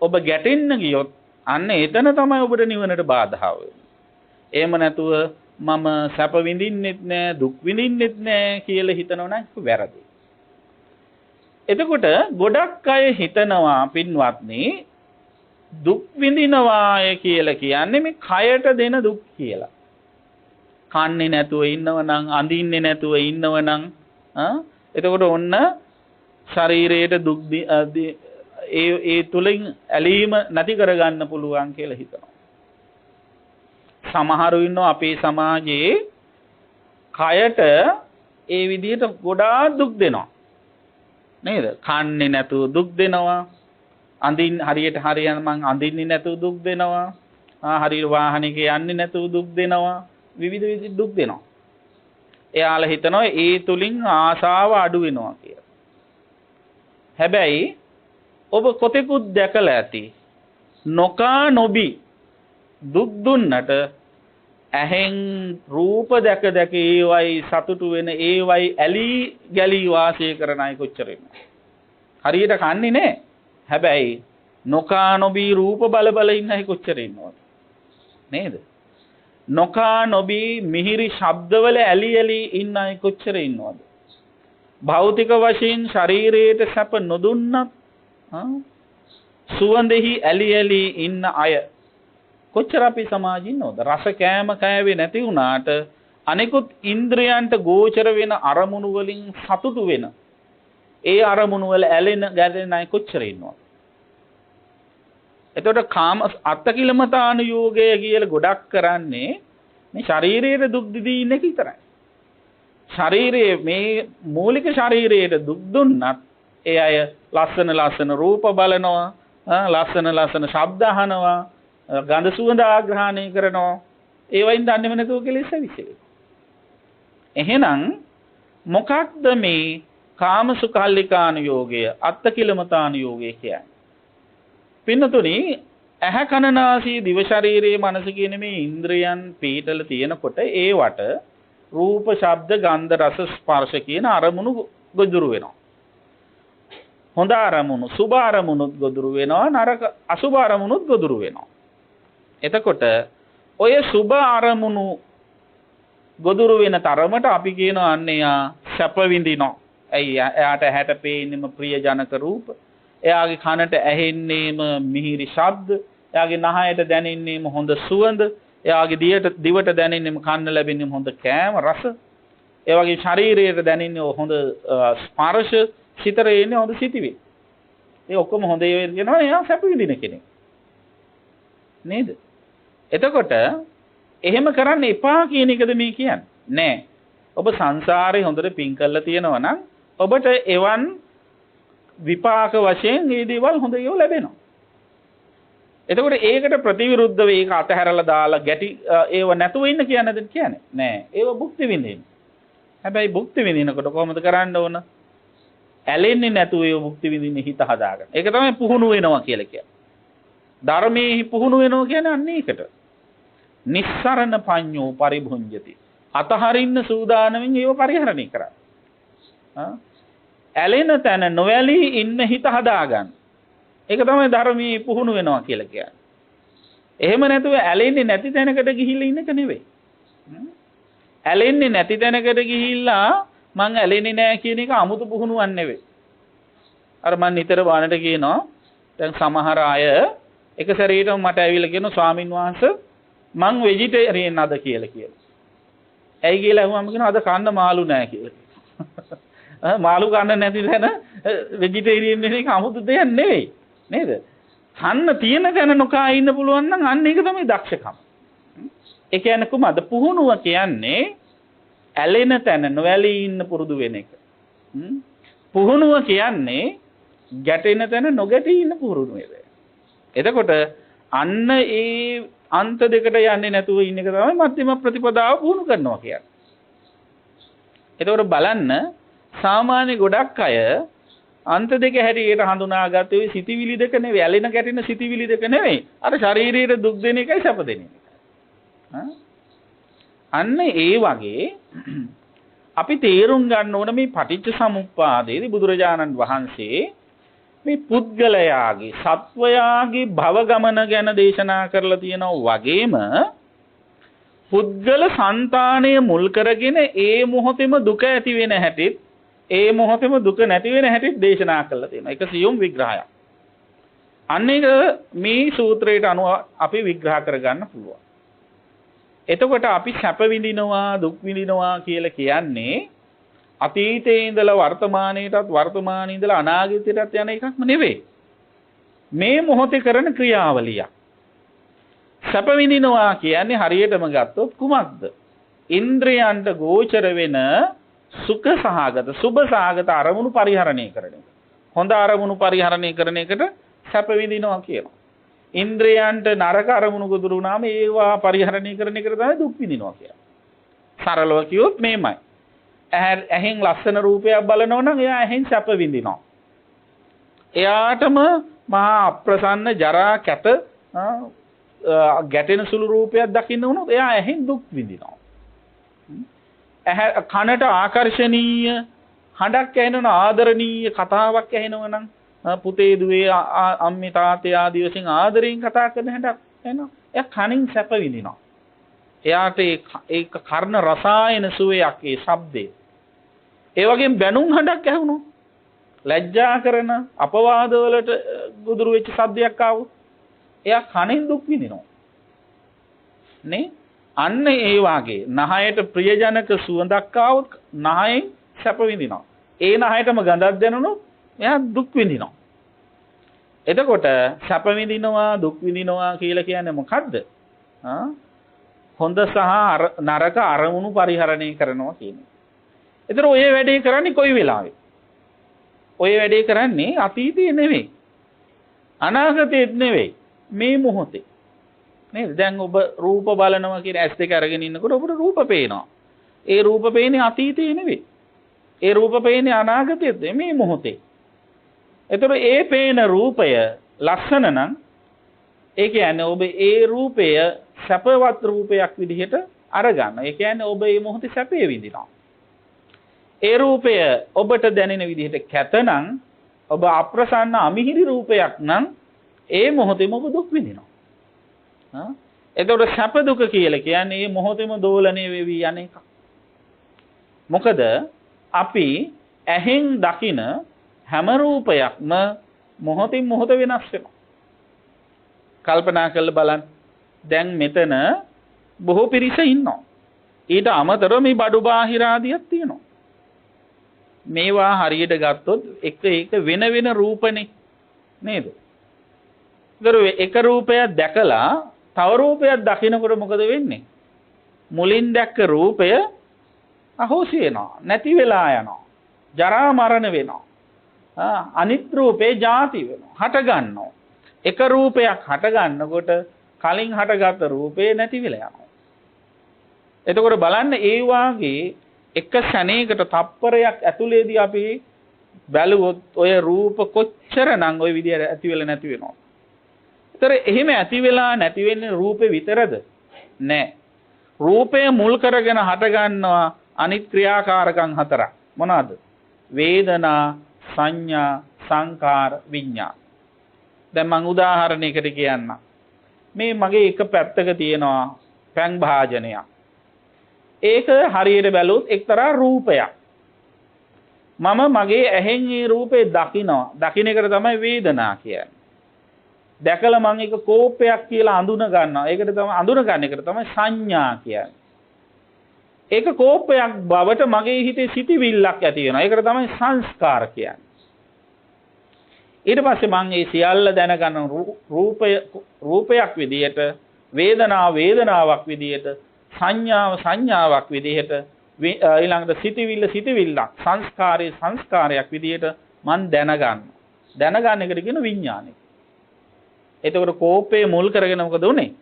Speaker 1: ඔබ ගැටෙන්න ගියොත් අන්න එතන තමයි ඔබට නිවනට බාධා වෙන්නේ. එහෙම නැතුව මම සැප විඳින්නෙත් නෑ දුක් විඳින්නෙත් නෑ කියලා හිතනවා නම් වැරදි. එතකොට ගොඩක් අය හිතනවා පින්වත්නි දුක් විඳිනවාය කියලා කියන්නේ මේ කයට දෙන දුක් කියලා. කන්නේ නැතුව ඉන්නවනම් අඳින්නේ නැතුව ඉන්නවනම් එතකොට ඔන්න ශරීරයට දුක් ඒ තුලින් ඇලීම නැති කරගන්න පුළුවන් කියලා හිතනවා. සමහරු ඉන්නවා අපේ සමාජයේ කයට ඒ විදිහට ගොඩාක් දුක් දෙනවා. නේද? කන්නේ නැතුව දුක් දෙනවා. හරියට හරියන මං අඳින්නේ නැතුව දුක් දෙනවා. හරියට වාහනයක යන්නේ නැතුව දුක් දෙනවා. විවිධ දුක් දෙනවා. එයාලා හිතනවා ඒ තුලින් ආසාව අඩු වෙනවා කියලා. හැබැයි ඔබ කොතෙකුත් දැකලා ඇති නොකා නොබි දුක් දුන්නට ඇහෙන් රූප දැක දැක ඒවයි සතුටු වෙන ඒවයි ඇලී ගැලී වාසය කරන අය කොච්චර ඉන්නවද? හරියට කන්නේ නැහැ. හැබැයි නොකා නොබී රූප බල බල ඉන්න අය කොච්චර ඉන්නවද? නේද? නොකා නොබී මිහිරි ශබ්දවල ඇලි ඇලි ඉන්න අය කොච්චර ඉන්නවද? භෞතික වශයෙන් ශරීරයට සැප නොදුන්නත් සුවඳෙහි ඇලි ඇලි ඉන්න අය කොච්චර අපි සමාජෙ ඉන්නවද? රස කෑම කෑවේ නැති වුණාට අනිකුත් ඉන්ද්‍රයන්ට ගෝචර වෙන අරමුණු වලින් සතුටු වෙන ඒ අරමුණු වල ඇලෙන ගැලෙන අය කොච්චර ඉන්නවද? එතකොට කාම අත්තකිලමතාන යෝගය කියලා ගොඩක් කරන්නේ මේ ශරීරයේ දුක් දිදී ඉන්න එක විතරයි. ශරීරයේ මේ මූලික ශරීරයේ දුක් දුන්නත් ඒ අය ලස්සන ලස්සන රූප බලනවා, ලස්සන ලස්සන ශබ්ද අහනවා, ගඳ සුවඳ ආග්‍රහණය කරනවා. ඒ වයින් දන්නේම නැතුව කෙලෙස් ඇවිස්සෙනවා. එහෙනම් මොකක්ද මේ කාමසුඛල්ලිකාන යෝගය, අත්තකිලමතාන යෝගය කියන්නේ? පින්නතුනි, ඇහැ කන නාසය දිව ශරීරයේ මනස කියන මේ ඉන්ද්‍රයන් පීඨල තියෙනකොට ඒවට රූප ශබ්ද ගන්ධ රස ස්පර්ශ කියන අරමුණු ගොදුරු වෙනවා. හොඳ අරමුණු සුභ අරමුණුත් ගොදුරු වෙනවා, නරක අසුභ අරමුණුත් ගොදුරු වෙනවා. එතකොට ඔය සුභ අරමුණු ගොදුරු වෙන තරමට අපි කියනවා අන්නේ සැප විඳිනවා. ඇයි? එයාට ඇහැට පේන්නේම ප්‍රිය ජනක රූප, එයාගේ කනට ඇහෙන්නේම මිහිරි ශබ්ද, එයාගේ නහයට දැනෙන්නේම හොඳ සුවඳ, එයාගේ දිවට දැනෙන්නේම කන්න ලැබෙන්නේම හොඳ කෑම රස, ඒ වගේ ශරීරයට දැනෙන්නේ හොඳ ස්පර්ශ, සිතට එන්නේ හොඳ සිතිවිලි. ඒ ඔක්කොම හොඳ ඒවා කියනවා එයා සැප විඳින කෙනෙක්. නේද? එතකොට එහෙම කරන්න එපා කියන එකද මේ කියන්නේ? නෑ. ඔබ සංසාරේ හොඳට පින් කරලා තියෙනවා නම් ඔබට එවන් විපාක වශයෙන් මේ දේවල් හොඳ ඒවා ලැබෙනවා. එතකොට ඒකට ප්‍රතිවිරුද්ධව ඒක අතහැරලා දාලා ගැටි ඒව නැතුව ඉන්න කියන්නද කියන්නේ? නෑ. ඒව භුක්ති විඳින්න. හැබැයි භුක්ති විඳිනකොට කොහොමද කරන්න ඕන? ඇලෙන්නේ නැතුව ඒව භුක්ති විඳින්න හිත හදාගන්න. ඒක තමයි පුහුණු වෙනවා කියලා කියන්නේ. ධර්මයේ පුහුණු වෙනවා කියන්නේ අන්න ඒකට. නිස්සරණ පඤ්ඤෝ පරිභුඤ්ජති. අතහරින්න සූදානමින් ඒව පරිහරණය කරා. ඇලෙන තැන නොඇලී ඉන්න හිත හදාගන්න. ඒක තමයි ධර්මයේ පුහුණු වෙනවා කියලා කියන්නේ. එහෙම නැතුව ඇලෙන්නේ නැති තැනකට ගිහිල්ලා ඉන්න එක නෙවෙයි. ඇලෙන්නේ නැති තැනකට ගිහිල්ලා මං ඇලෙන්නේ නැහැ කියන එක 아무තු පුහුණුවක් නෙවෙයි. අර මං නිතර බානට කියනවා දැන් සමහර අය එක සැරේටම මට ඇවිල්ලා කියනවා ස්වාමින් වහන්සේ මං වෙජිටේරියන් අද කියලා කියනවා. ඇයි කියලා අහුවම කියනවා අද කන්න මාළු නැහැ කියලා. මාළු කන්න නැති තැන වෙජිටේරියන් වෙන එක 아무තු දෙයක් නෙවෙයි. නේද? කන්න තියෙන තැන නොකා ඉන්න පුළුවන් නම් අන්න ඒක තමයි දක්ෂකම. ඒ කියන්නේ කොහමද? පුහුණුව කියන්නේ ඇලෙන තැන නොඇලී ඉන්න පුරුදු වෙන එක. පුහුණුව කියන්නේ ගැටෙන තැන නොගැටී ඉන්න පුරුදු වෙන එක. එතකොට අන්න ඒ අන්ත දෙකට යන්නේ නැතුව ඉන්න එක තමයි මධ්‍යම ප්‍රතිපදාව පුහුණු කරනවා කියන්නේ. එතකොට බලන්න සාමාන්‍ය ගොඩක් අය අන්ත දෙක හැටියට හඳුනාගත්තේ ඔය සිතිවිලි දෙක නෙවෙයි, ඇලෙන ගැටෙන සිතිවිලි දෙක නෙවෙයි. අර ශරීරයේ දුක් දෙන එකයි සැප දෙන එකයි. අන්න ඒ වගේ අපි තේරුම් ගන්න ඕන මේ පටිච්ච සමුප්පාදයේදී බුදුරජාණන් වහන්සේ මේ පුද්ගලයාගේ සත්වයාගේ භව ගමන ගැන දේශනා කරලා තියෙනවා වගේම පුද්ගල సంతානය මුල් කරගෙන ඒ මොහොතේම දුක ඇති වෙන හැටිත් ඒ මොහොතේම දුක නැති වෙන හැටිත් දේශනා කරලා තියෙනවා. ඒක සියුම් විග්‍රහයක්. අන්න ඒක මේ සූත්‍රයට අනුව අපි විග්‍රහ කරගන්න පුළුවන්. එතකොට අපි සැප විඳිනවා දුක් විඳිනවා කියලා කියන්නේ අතීතයේ ඉඳලා වර්තමානයටත් වර්තමානයේ ඉඳලා අනාගතයටත් යන එකක්ම නෙවෙයි. මේ මොහොතේ කරන ක්‍රියාවලියක්. සැප විඳිනවා කියන්නේ හරියටම ගත්තොත් කුමක්ද? ඉන්ද්‍රයන්ට ගෝචර වෙන සුඛ සහගත සුභ සහගත අරමුණු පරිහරණය කරන එක. හොඳ අරමුණු පරිහරණය කරන එකට සැප විඳිනවා කියනවා. ඉන්ද්‍රයන්ට නරක අරමුණු ගොදුරු වුණාම ඒවා පරිහරණය කරන එකට තමයි දුක් විඳිනවා කියන්නේ. සරලව කිව්වොත් මේමය. ඇහෙන් ලස්සන රූපයක් බලනවා නම් එයා ඇහෙන් සැප විඳිනවා. එයාටම මහා අප්‍රසන්න ජරා කැත ගැටෙන සුළු රූපයක් දකින්න වුණොත් එයා ඇහෙන් දුක් විඳිනවා. කනට ආකර්ශනීය හඬක් ඇහෙනවා ආදරණීය කතාවක් ඇහෙනවා නම් පුතේ දුවේ අම්මේ තාත්තේ ආදී වශයෙන් ආදරෙන් කතා කරන හැටක් එනවා. එයා කනින් සැප විඳිනවා. එයාට ඒක කර්ණ රසායන සුවයක් ඒ ශබ්දේ. ඒ වගේම බැනුම් හඬක් ඇහුණොත් ලැජ්ජා කරන අපවාද වලට ගොදුරු වෙච්ච ශබ්දයක් ආවොත් එයා කනින් දුක් විඳිනවා. නේ? අන්න ඒ වාගේ නහයට ප්‍රියජනක සුවඳක් ආවොත් නහයෙන් සැප විඳිනවා. ඒ නහයටම ගඳක් දැනුණොත් එයා දුක් විඳිනවා. එතකොට සැප විඳිනවා දුක් විඳිනවා කියලා කියන්නේ මොකද්ද? හොඳ සහ නරක අරමුණු පරිහරණය කරනවා කියන්නේ. ඒතර ඔය වැඩේ කරන්නේ කොයි වෙලාවෙ? ඔය වැඩේ කරන්නේ අතීතයේ නෙවෙයි. අනාගතයේත් නෙවෙයි. මේ මොහොතේ. නේද? දැන් ඔබ රූප බලනවා කියන ඇස් දෙක අරගෙන ඉන්නකොට ඔබට රූප පේනවා. ඒ රූප පේන්නේ අතීතයේ නෙවෙයි. ඒ රූප පේන්නේ අනාගතයේත් මේ මොහොතේ. ඒතර ඒ පේන රූපය ලස්සන නම් ඒ කියන්නේ ඔබ ඒ රූපය සැපවත් රූපයක් විදිහට අරගන්න. ඒ කියන්නේ ඔබ මේ මොහොතේ සැපේ විඳිනවා. ඒ රූපය ඔබට දැනෙන විදිහට කැත නම් ඔබ අප්‍රසන්න අමිහිරි රූපයක් නම් ඒ මොහොතේම ඔබ දුක් විඳිනවා. එතකොට සැප දුක කියලා කියන්නේ මේ මොහොතේම දෝලණය වෙවි යන එක. මොකද අපි ඇහෙන් දකින හැම රූපයක්ම මොහොතින් මොහොත වෙනස් වෙනවා. කල්පනා කරලා බලන්න. දැන් මෙතන බොහෝ පිරිස ඉන්නවා. ඊට අමතරව මේ බඩු බාහිර ආදියක් තියෙනවා. මේවා හරියට ගත්තොත් එක වෙන වෙන රූපනේ නේද? එක රූපයක් දැකලා තව රූපයක් දකිනකොට මොකද වෙන්නේ? මුලින් දැක්ක රූපය අහෝසි වෙනවා, නැති වෙලා යනවා, ජරා මරණ වෙනවා. අනිත් රූපේ ಜಾති වෙනවා, හට ගන්නවා. එක රූපයක් හට ගන්නකොට කලින් හටගත් රූපේ නැති වෙලා යනවා. එතකොට බලන්න ඒ වාගේ එක ශණයකට තප්පරයක් ඇතුලේදී අපි බැලුවොත් ඔය රූප කොච්චරනම් ওই විදියට ඇති වෙලා නැති වෙනවද? ඒතර එහෙම ඇති වෙලා නැති වෙන්නේ රූපේ විතරද? නෑ. රූපය මුල් කරගෙන හට ගන්නවා අනිත් ක්‍රියාකාරකම් හතරක්. මොනවාද? වේදනා, සංඥා, සංකාර, විඤ්ඤාණ. දැන් මම උදාහරණයකට කියන්නම්. මේ මගේ එක පැත්තක තියෙනවා පැන් භාජනයක්. ඒක හරියට බැලුවොත් එක්තරා රූපයක්. මම මගේ ඇහෙන් මේ රූපේ දකිනවා. දකින්න එකට තමයි වේදනා කියන්නේ. දැකලා මම ඒක කෝපයක් කියලා අඳුන ගන්නවා. ඒකට තමයි අඳුන ගන්න එකට තමයි සංඥා කියන්නේ. ඒක කෝපයක් බවට මගේ හිතේ සිටිවිල්ලක් ඇති වෙනවා. ඒකට තමයි සංස්කාර කියන්නේ. ඊට පස්සේ මම මේ සියල්ල දැනගන්න රූපයක් විදියට, වේදනාවක් විදියට, සංඥාවක් විදිහට, ඊළඟට සිතිවිල්ලක්, සංස්කාරයක් විදිහට මන් දැනගන්න. දැනගන්න එකට කියන විඥානය. එතකොට කෝපය මුල් කරගෙන මොකද උනේ?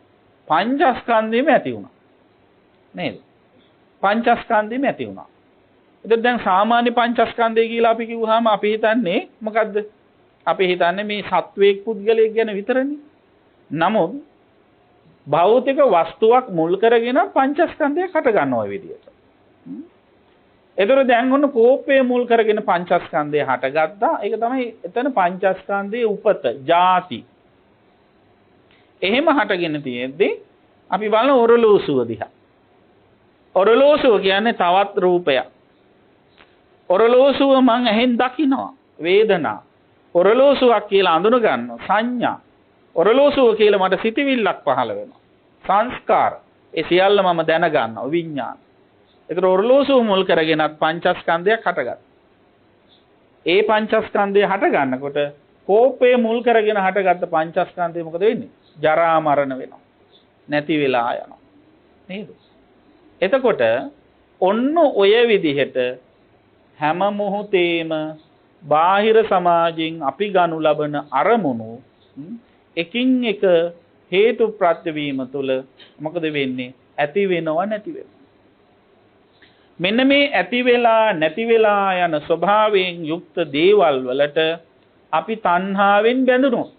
Speaker 1: පංචස්කන්ධෙම ඇති වුණා. නේද? පංචස්කන්ධෙම ඇති වුණා. එතකොට දැන් සාමාන්‍ය පංචස්කන්ධය කියලා අපි කිව්වහම අපි හිතන්නේ මොකද්ද? අපි හිතන්නේ මේ සත්වයක් පුද්ගලයෙක් ගැන විතරනේ. නමුත් භෞතික වස්තුවක් මුල් කරගෙන පංචස්කන්ධය හට ගන්නවා විදියට. ඒතර දැන් ඔන්න කෝපය මුල් කරගෙන පංචස්කන්ධය හටගත්තා. ඒක තමයි එතන පංචස්කන්ධයේ උපත, ಜಾති. එහෙම හටගෙන තියෙද්දි අපි බලන ඔරලෝසුව දිහා. ඔරලෝසුව කියන්නේ තවත් රූපයක්. ඔරලෝසුව මං ඇහෙන් දකිනවා. වේදනා. ඔරලෝසුවක් කියලා අඳුන ගන්නවා. සංඥා. ඔරලෝසුව කියලා මට සිතිවිල්ලක් පහළ වෙනවා. සංස්කාර. ඒ සියල්ල මම දැන ගන්නවා. විඥාන. ඒතර ඔරලෝසුව මුල් කරගෙනත් පංචස්කන්ධයක් හටගත්තා. ඒ පංචස්කන්ධය හට ගන්නකොට කෝපය මුල් කරගෙන හටගත්ත පංචස්කන්ධය මොකද වෙන්නේ? ජරා මරණ වෙනවා. නැති වෙලා යනවා. නේද? එතකොට ඔන්න ඔය විදිහට හැම මොහොතේම බාහිර සමාජයෙන් අපි ගනු ලබන අරමුණු එකින් එක හේතු ප්‍රත්‍ය වීම තුළ මොකද වෙන්නේ? ඇති වෙනව නැති වෙනවා. මෙන්න මේ ඇති වෙලා නැති වෙලා යන ස්වභාවයෙන් යුක්ත දේවල් වලට අපි තණ්හාවෙන් බැඳුනොත්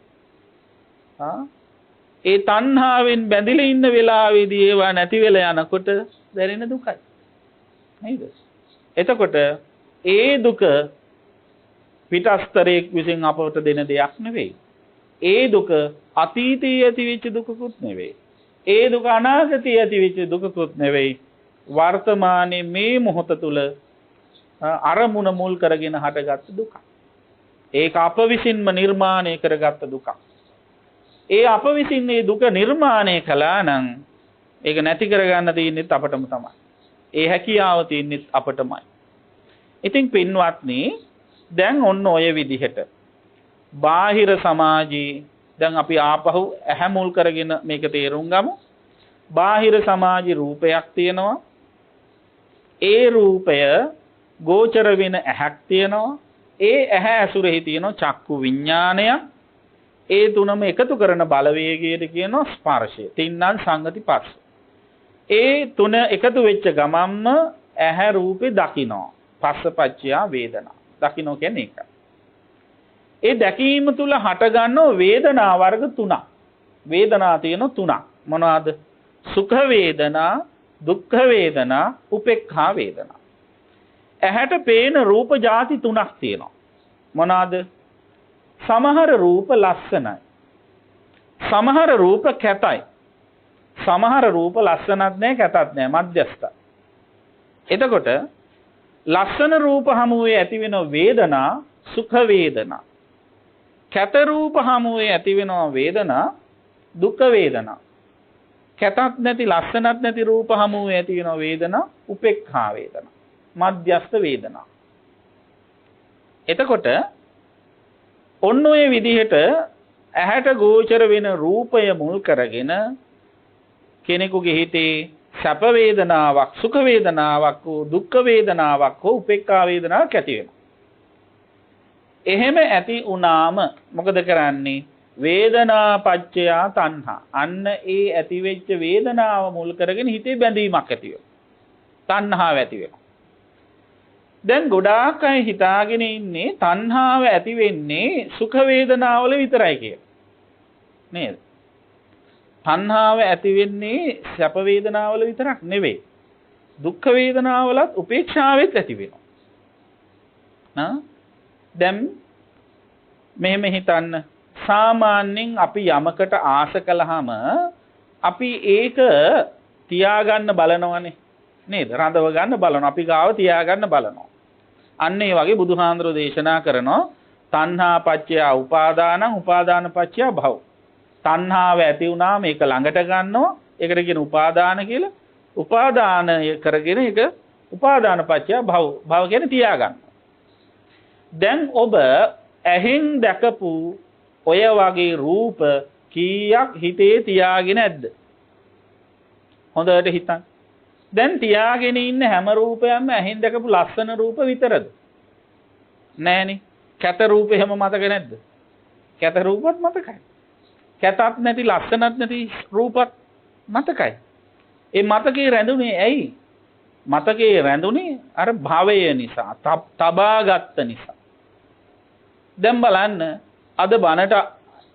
Speaker 1: ඒ තණ්හාවෙන් බැඳිලා ඉන්න වෙලාවේදී ඒවා නැති වෙලා යනකොට දැනෙන දුකයි නේද? එතකොට ඒ දුක පිටස්තරයක් විසින් අපවට දෙන දෙයක් නෙවෙයි. ඒ දුක අතීතයේ ඇතිවෙච්ච දුකකුත් නෙවෙයි. ඒ දුක අනාගතයේ ඇතිවෙච්ච දුකකුත් නෙවෙයි. වර්තමානයේ මේ මොහොත තුල අරමුණ මුල් කරගෙන හටගත් දුක. ඒක අප විසින්ම නිර්මාණය කරගත් දුක. ඒ අප විසින් මේ දුක නිර්මාණය කළා නම් ඒක නැති කරගන්න තියෙන්නේ අපටම තමයි. ඒ හැකියාව තියෙන්නේ අපටමයි. ඉතින් පින්වත්නි දැන් ඔන්න ඔය විදිහට බාහිර සමාජී දැන් අපි ආපහු ඇහැ මුල් කරගෙන මේක තේරුම් ගමු. බාහිර සමාජී රූපයක් තියෙනවා. ඒ රූපය ගෝචර වෙන ඇහක් තියෙනවා. ඒ ඇහැ ඇසුරෙහි තියෙන චක්කු විඥානය. ඒ තුනම එකතු කරන බලවේගයට කියනවා ස්පර්ශය. තින්නම් සංගති පස්ස. ඒ තුන එකතු වෙච්ච ගමන්ම ඇහැ රූපේ දකිනවා. පස්සපච්චය වේදනා. දකින්න කියන්නේ ඒක. ඒ දැකීම තුල හටගන්නෝ වේදනා වර්ග තුනක්. වේදනා තියෙන තුනක්. මොනවාද? සුඛ වේදනා, දුක්ඛ වේදනා, උපේක්ඛා වේදනා. ඇහැට පේන රූප ಜಾති තුනක් තියෙනවා. මොනවාද? සමහර රූප ලස්සනයි. සමහර රූප කැතයි. සමහර රූප ලස්සනත් නැහැ කැතත් නැහැ මධ්‍යස්ථ. එතකොට ලස්සන රූප හමුවේ ඇති වෙන වේදනා සුඛ වේදනා. කැත රූප හමුවේ ඇති වෙන වේදනා දුක්ඛ වේදනා. කැතත් නැති ලස්සනත් නැති රූප හමුවේ ඇති වෙන වේදනා උපේක්ඛා වේදනා. මධ්‍යස්ථ වේදනා. එතකොට ඔන්න ඔය විදිහට ඇහැට ගෝචර වෙන රූපය මුල් කරගෙන කෙනෙකුගේ හිතේ සැප වේදනාවක් සුඛ වේදනාවක් හෝ දුක්ඛ වේදනාවක් හෝ උපේක්ඛා වේදනාවක් ඇති වෙනවා. එහෙම ඇති වුණාම මොකද කරන්නේ? වේදනා පච්චය තණ්හා. අන්න ඒ ඇති වෙච්ච වේදනාව මුල් කරගෙන හිතේ බැඳීමක් ඇති වෙනවා. තණ්හාව ඇති වෙනවා. දැන් ගොඩාක් අය හිතාගෙන ඉන්නේ තණ්හාව ඇති වෙන්නේ සුඛ වේදනාවල විතරයි කියලා. නේද? තණ්හාව ඇති වෙන්නේ සැප වේදනාවල විතරක් නෙවෙයි. දුක්ඛ වේදනාවලත් උපේක්ෂාවෙත් ඇති වෙනවා. දැන් මෙහෙම හිතන්න සාමාන්‍යයෙන් අපි යමකට ආස කළාම අපි ඒක තියාගන්න බලනවනේ නේද? රඳව ගන්න බලනවා. අපි ගාව තියාගන්න බලනවා. අන්න ඒ වගේ බුදුහාඳුරෝ දේශනා කරනවා තණ්හා පච්චය උපාදානං උපාදාන පච්චය භව. තණ්හාව ඇති වුණාම ඒක ළඟට ගන්නවා. ඒකට කියන උපාදාන කියලා. උපාදාන කරගෙන ඒක උපාදාන පච්චය භව. භව කියන්නේ තියාගන්න. දැන් ඔබ ඇහෙන් දැකපු ඔය වගේ රූප කීයක් හිතේ තියාගෙන ඇද්ද? හොඳට හිතන්න. දැන් තියාගෙන ඉන්න හැම රූපයක්ම ඇහෙන් දැකපු ලස්සන රූප විතරද? නෑනේ. කැත රූප එහෙම මතක නැද්ද? කැත රූපත් මතකයි. කැතත් නැති ලස්සනත් නැති රූපත් මතකයි. ඒ මතකේ රැඳුනේ ඇයි? මතකේ රැඳුනේ අර භවය නිසා, තබාගත්ත නිසා. දැන් බලන්න අද බනට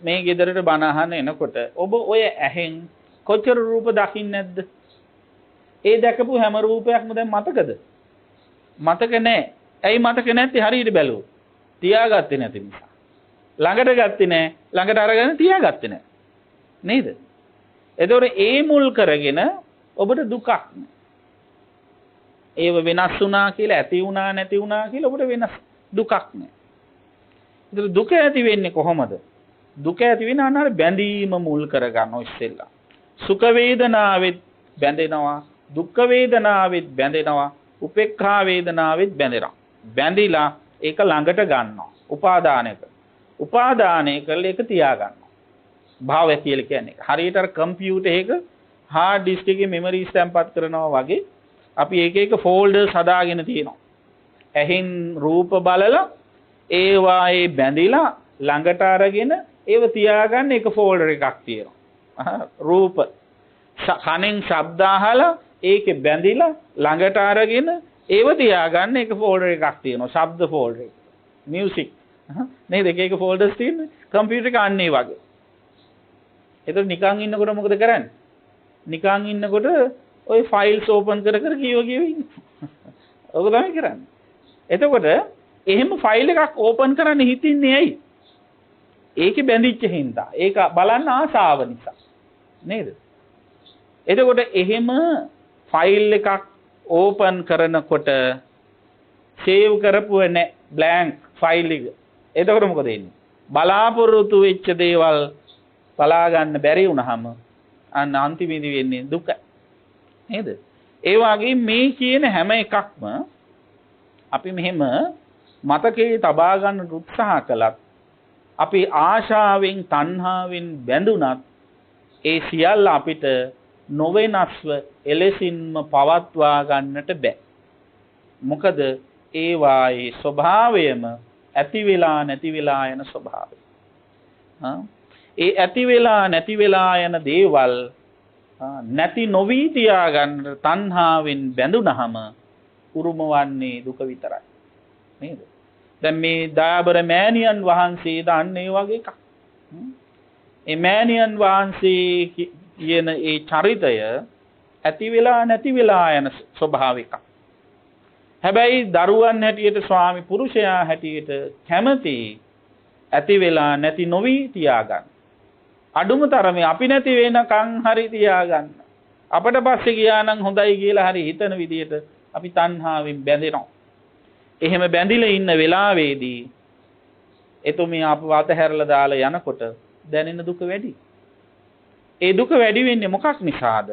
Speaker 1: මේ ගෙදරට බන අහන්න එනකොට ඔබ ඔය ඇහෙන් කොච්චර රූප දකින්නේ නැද්ද? ඒ දැකපු හැම රූපයක්ම දැන් මතකද? මතක නැහැ. ඇයි මතක නැත්තේ? හරියට බැලුවොත්. තියාගත්තේ නැති නිසා. ළඟට ගත්තේ නැහැ. ළඟට අරගෙන තියාගත්තේ නැහැ. නේද? එතකොට ඒ මුල් කරගෙන ඔබට දුකක් නෑ. ඒව වෙනස් වුණා කියලා ඇති වුණා නැති වුණා කියලා ඔබට වෙනස් දුකක් නෑ. ඒතර දුක ඇති වෙන්නේ කොහොමද? දුක ඇති වෙන අනාර බැඳීම මුල් කරගන්න ඉස්සෙල්ලා. සුඛ වේදනාවෙත් බැඳෙනවා, දුක්ඛ වේදනාවෙත් බැඳෙනවා, උපේක්ඛා වේදනාවෙත් බැඳෙනවා. බැඳිලා ඒක ළඟට ගන්නවා. උපාදානය කරලා ඒක තියා ගන්නවා. භාවය කියලා කියන්නේ. හරියට අර කම්පියුටර් එක hard disk එකේ memory තැන්පත් කරනවා වගේ අපි එක එක folders හදාගෙන තියෙනවා. ඇහෙන් රූප බලලා ඒවායේ බැඳිලා ළඟට අරගෙන ඒව තියාගන්න එක folder එකක් තියෙනවා. රූප කනෙන් ශබ්ද අහලා ඒකේ බැඳිලා ළඟට අරගෙන ඒව තියාගන්න එක folder එකක් තියෙනවා. ශබ්ද folder එක. music. නේද? එක folders තියෙන්නේ. කම්පියුටර් එක අන්නේ වගේ. එතකොට නිකන් ඉන්නකොට මොකද කරන්නේ? නිකන් ඉන්නකොට ওই ෆයිල්ස් ඕපන් කර කියව ඉන්න. ඔක තමයි කරන්නේ. එතකොට එහෙම ෆයිල් එකක් ඕපන් කරන්න හිතින්නේ ඇයි? ඒකේ බැඳිච්ච හින්දා. ඒක බලන්න ආසාව නිසා. නේද? එතකොට එහෙම ෆයිල් එකක් ඕපන් කරනකොට සේව් කරපුව නැහැ බ්ලැන්ක් ෆයිල් එක. එතකොට මොකද වෙන්නේ? බලාපොරොත්තු වෙච්ච දේවල් බලා ගන්න බැරි වුණාම අන්න අන්තිමේදී වෙන්නේ දුක. නේද? ඒ වගේ මේ කියන හැම එකක්ම අපි මෙහෙම මතකයේ තබා ගන්න උත්සාහ කළත් අපි ආශාවෙන් තණ්හාවෙන් බැඳුනත් ඒ සියල්ල අපිට නොවෙනස්ව එලෙසින්ම පවත්වා ගන්නට බෑ. මොකද ඒ වායේ ස්වභාවයම ඇති වෙලා නැති වෙලා යන ස්වභාවය. ඒ ඇති වෙලා නැති වෙලා යන දේවල් නැති නොවි තියාගන්න තණ්හාවෙන් බැඳුනහම උරුමවන්නේ දුක විතරයි. නේද? දැන් මේ දාබර මෑණියන් වහන්සේ දන්නේ වගේ එකක්. ඒ මෑණියන් වහන්සේ කියන ඒ චරිතය ඇති වෙලා නැති වෙලා යන ස්වභාවිකක්. හැබැයි දරුවන් හැටියට ස්වාමි පුරුෂයා හැටියට කැමති ඇති වෙලා නැති නොවි තියාගන්න. අඩුම තරමේ අපි නැති වෙනකන් හරි තියාගන්න. අපිට පස්සේ ගියා නම් හොඳයි කියලා හරි හිතන විදිහට අපි තණ්හාවෙන් බැඳෙනවා. එහෙම බැඳිලා ඉන්න වෙලාවේදී එතුමිය අපව අතහැරලා දාලා යනකොට දැනෙන දුක වැඩි. ඒ දුක වැඩි වෙන්නේ මොකක් නිසාද?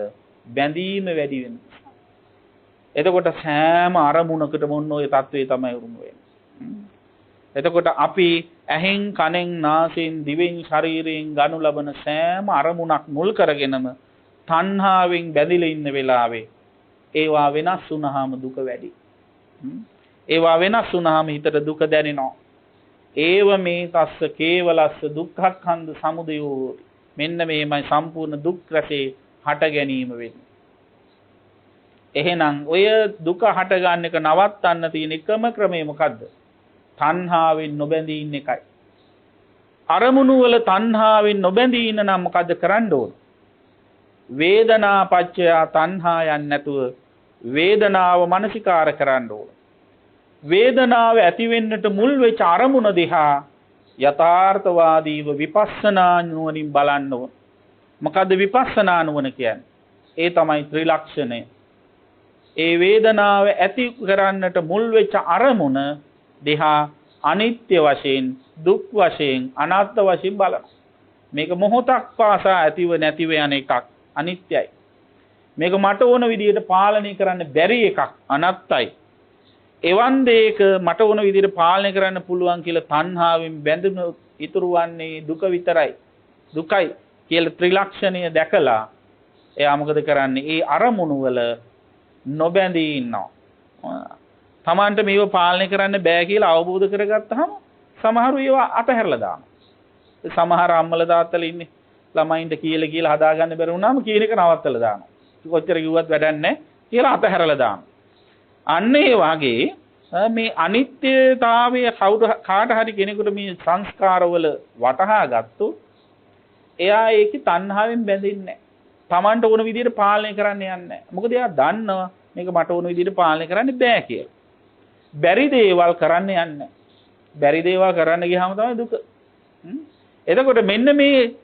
Speaker 1: බැඳීම වැඩි වෙන නිසා. එතකොට සෑම අරමුණකටම ඔන්න ඔය தત્ත්වය තමයි උරුම වෙන්නේ. එතකොට අපි ඇහෙන් කනෙන් නාසයෙන් දිවෙන් ශරීරයෙන් ගනු ලබන සෑම අරමුණක් මුල් කරගෙනම තණ්හාවෙන් බැඳිලා ඉන්න වෙලාවේ ඒවා වෙනස් වුණාම දුක වැඩි. ඒවා වෙනස් වුණාම හිතට දුක දැනෙනවා. ඒව මේ තස්ස කේවලස්ස දුක්ඛක්ඛන්ධ සමුදයෝ. මෙන්න මේමයි සම්පූර්ණ දුක් රසේ හට ගැනීම වෙන්නේ. එහෙනම් ඔය දුක හට ගන්න එක නවත්තන්න තියෙන එකම ක්‍රමය මොකද්ද? තණ්හාවෙන් නොබැඳී ඉන්න එකයි. අරමුණු වල තණ්හාවෙන් නොබැඳී ඉන්න නම් මොකද්ද කරන්න ඕන? වේදනා පච්චය තණ්හා යන්නේ නැතුව වේදනාව මනසිකාර කරන්න ඕන. වේදනාව ඇති වෙන්නට මුල් වෙච්ච අරමුණ දිහා යථාර්ථවාදීව විපස්සනා නුවණින් බලන්න ඕන. මොකද්ද විපස්සනා නුවණ කියන්නේ? ඒ තමයි ත්‍රිලක්ෂණය. ඒ වේදනාව ඇති කරන්නට මුල් වෙච්ච අරමුණ දිහා අනිත්‍ය වශයෙන්, දුක් වශයෙන්, අනාත්ම වශයෙන් බලනවා. මේක මොහොතක් පාසා ඇතිව නැතිව යන එකක්, අනිත්‍යයි. මේක මට ඕන විදිහට පාලනය කරන්න බැරි එකක්, අනාත්මයි. එවන් දෙයක මට ඕන විදිහට පාලනය කරන්න පුළුවන් කියලා තණ්හාවෙන් බැඳුණු ඉතුරු වන්නේ දුක විතරයි. දුකයි කියලා ත්‍රිලක්ෂණය දැකලා එයා මොකද කරන්නේ? ඒ අරමුණු වල නොබැඳී ඉන්නවා. තමන්ට මේව පාලනය කරන්න බෑ කියලා අවබෝධ කරගත්තාම සමහරු ඒවා අතහැරලා දානවා. සමහර අම්මලා තාත්තලා ඉන්නේ ළමයින්ට කියලා හදාගන්න බැරි වුණාම කියන එක නවත්තලා දානවා. කොච්චර කිව්වත් වැඩක් නැහැ කියලා අතහැරලා දානවා. අන්න ඒ වගේ මේ අනිත්‍යතාවය කාට හරි කෙනෙකුට මේ සංස්කාරවල වටහා ගත්තොත් එයා ඒකේ තණ්හාවෙන් බැඳෙන්නේ නැහැ. තමන්ට ඕන විදිහට පාලනය කරන්න යන්නේ නැහැ. මොකද එයා දන්නවා මේක මට ඕන විදිහට පාලනය කරන්න බෑ කියලා. බැරි දේවල් කරන්න යන්නේ. බැරි දේවල් කරන්න ගියාම තමයි දුක. එතකොට මෙන්න මේ